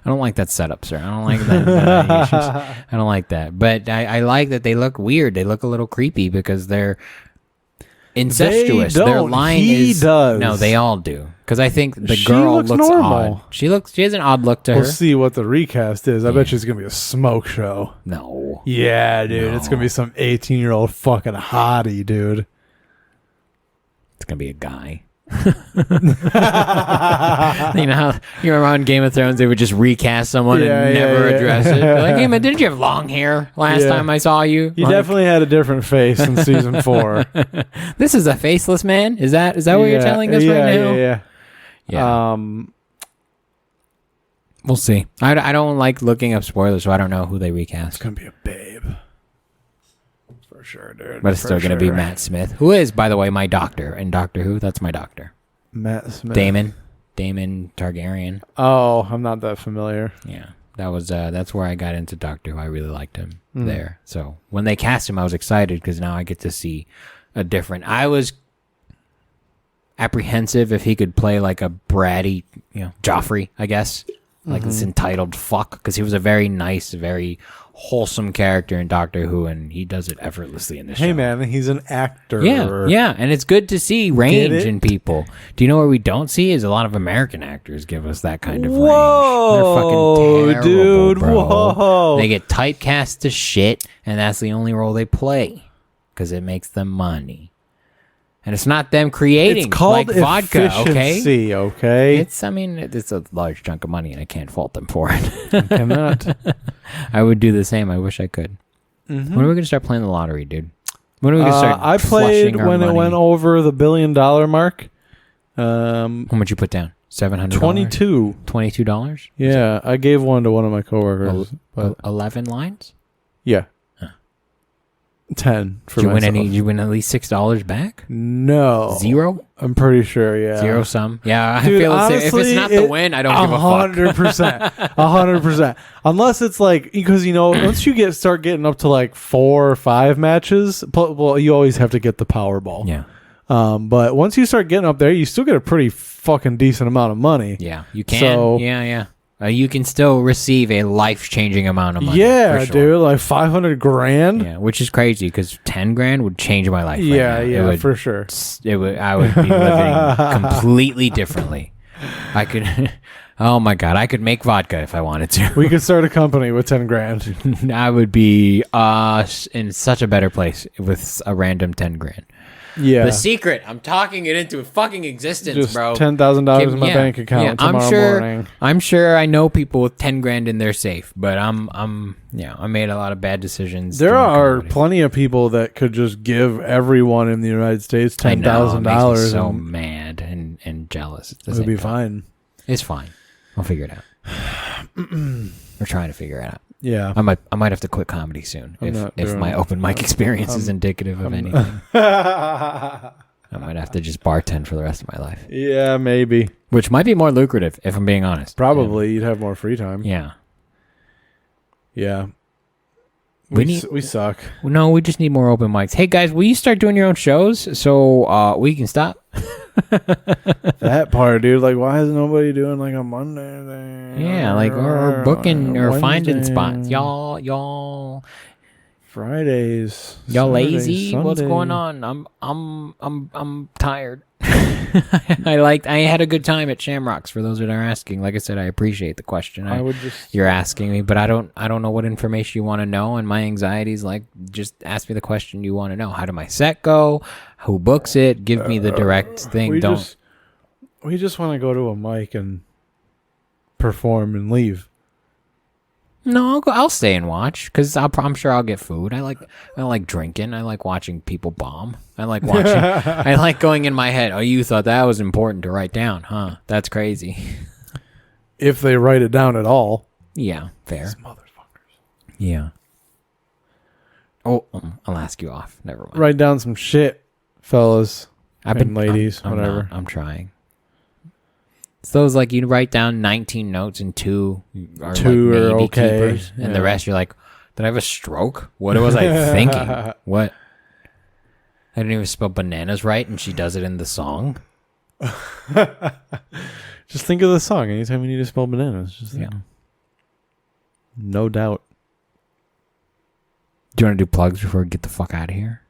I don't like that setup, sir. I don't like that. I don't like that. But I like that they look weird. They look a little creepy because they're incestuous. Their line does. No, they all do. Because I think the girl looks normal. Odd. She has an odd look to her. We'll see what the recast is. I bet she's gonna be a smoke show. No. Yeah, dude. No. It's gonna be some 18-year-old fucking hottie, dude. It's gonna be a guy. You know how you remember on Game of Thrones they would just recast someone and never address it. They're like, hey man, didn't you have long hair last time I saw you? You definitely had a different face in season 4. This is a faceless man. Is that what you're telling us right now? Yeah. We'll see. I don't like looking up spoilers, so I don't know who they recast. It's gonna be a babe. For sure, dude. But it's still going to be Matt Smith, who is, by the way, my doctor in Doctor Who. That's my doctor. Matt Smith. Damon Targaryen. Oh, I'm not that familiar. Yeah, that's where I got into Doctor Who. I really liked him there. So when they cast him, I was excited because now I get to see a different. I was apprehensive if he could play like a bratty, Joffrey, I guess, like this entitled fuck, because he was a very nice, very wholesome character in Doctor Who, and he does it effortlessly in this show. Hey man, he's an actor. Yeah, and it's good to see range in people. Do you know where we don't see is a lot of American actors give us that kind of range. They're fucking terrible, dude. Bro. Whoa. They get typecast to shit, and that's the only role they play because it makes them money. And it's not them creating It's called like vodka, efficiency, okay? It's a large chunk of money, and I can't fault them for it. I cannot. I would do the same. I wish I could. Mm-hmm. When are we gonna start playing the lottery, dude? When are we gonna start? I played flushing our when money? it went over the $1 billion mark. How much you put down? $700. $22. Yeah, I gave one to one of my coworkers. 11 lines. Yeah. 10 for Did you myself. win you win at least $6 back? No. 0? I'm pretty sure, yeah. 0 sum. Yeah, Dude, I feel the same. honestly, If it's not the win, I don't give a fuck. 100%. 100%. Unless it's like, because, once you start getting up to like 4 or 5 matches, well, you always have to get the Powerball. Yeah. But once you start getting up there, you still get a pretty fucking decent amount of money. Yeah, you can. So, yeah. You can still receive a life-changing amount of money. Yeah, for sure. dude, like $500,000. Yeah, which is crazy because $10,000 would change my life. Yeah, right now. yeah, for sure. I would be living completely differently. I could. Oh my god, I could make vodka if I wanted to. We could start a company with $10,000. I would be in such a better place with a random $10,000. Yeah. The secret. I'm talking it into fucking existence, Just bro. $10,000 in my bank account tomorrow morning. I'm sure I know people with $10,000 in their safe, but I made a lot of bad decisions. There are plenty of people that could just give everyone in the United States $10,000. Makes me so mad and jealous. It would be fine. It's fine. I'll figure it out. We're trying to figure it out. Yeah. I might have to quit comedy soon if my open mic experience is indicative of anything. I might have to just bartend for the rest of my life. Yeah, maybe. Which might be more lucrative, if I'm being honest. Probably. You'd have more free time. Yeah. Yeah. We suck. No, we just need more open mics. Hey, guys, will you start doing your own shows so we can stop? That part, dude. Like, why is nobody doing like a Monday thing? Yeah, like or booking or Wednesday. finding spots. Y'all Fridays. y'all Saturday, lazy? What's Sunday. going on? I'm tired. I had a good time at Shamrocks. For those that are asking, like I said, I appreciate the question. You're asking me, but I don't know what information you want to know, and my anxiety is like, just ask me the question you want to know. How did my set go? Who books it? Give me the direct thing. We just want to go to a mic and perform and leave. No, I'll stay and watch because I'm sure I'll get food. I like drinking. I like watching people bomb. I like watching. I like going in my head. Oh, you thought that was important to write down, huh? That's crazy. If they write it down at all. Yeah, fair. These motherfuckers. Yeah. Oh, I'll ask you off. Never mind. Write down some shit, fellas and ladies, I'm whatever. I'm trying. It's those like you write down 19 notes and two are maybe okay. keepers, and the rest you're like, did I have a stroke? What was I thinking? What? I didn't even spell bananas right, and she does it in the song. Just think of the song anytime you need to spell bananas. Just no doubt. Do you want to do plugs before we get the fuck out of here?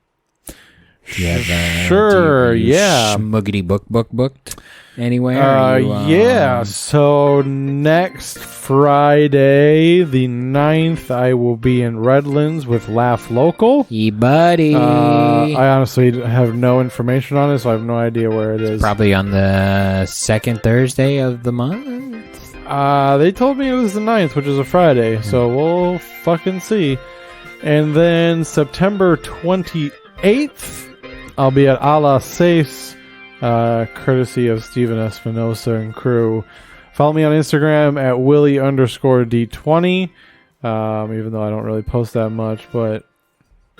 Sure, yeah. Schmuggity booked anywhere? Yeah. So next Friday, the 9th, I will be in Redlands with Laugh Local. Hey, buddy. I honestly have no information on it, so I have no idea where it is. Probably on the second Thursday of the month. They told me it was the 9th, which is a Friday, so we'll fucking see. And then September 28th, I'll be at A La Seis, courtesy of Steven Espinosa and crew. Follow me on Instagram at Willie_D20, even though I don't really post that much, but,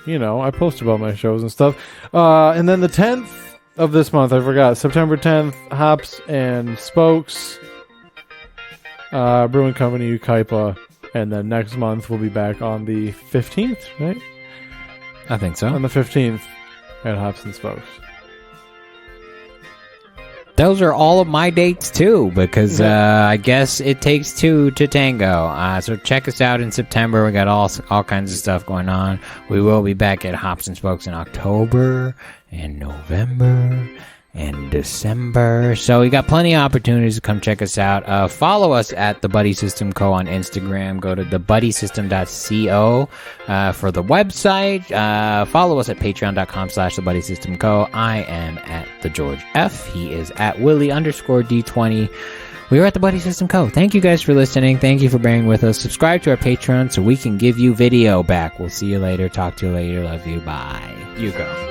I post about my shows and stuff. And then the 10th of this month, I forgot, September 10th, Hops and Spokes, Brewing Company, Ukaipa. And then next month, we'll be back on the 15th, right? I think so. On the 15th at Hops and Spokes. Those are all of my dates, too, because I guess it takes two to tango. So check us out in September. We got all kinds of stuff going on. We will be back at Hops and Spokes in October and November. and December. So we got plenty of opportunities to come check us out. Follow us at the Buddy System Co. on Instagram. Go to thebuddysystem.co for the website. Follow us at patreon.com/thebuddysystemco. I am at the George F. He is at Willie_D20. We are at the Buddy System Co. Thank you guys for listening. Thank you for bearing with us. Subscribe to our Patreon so we can give you video back. We'll see you later. Talk to you later. Love you. Bye. You go.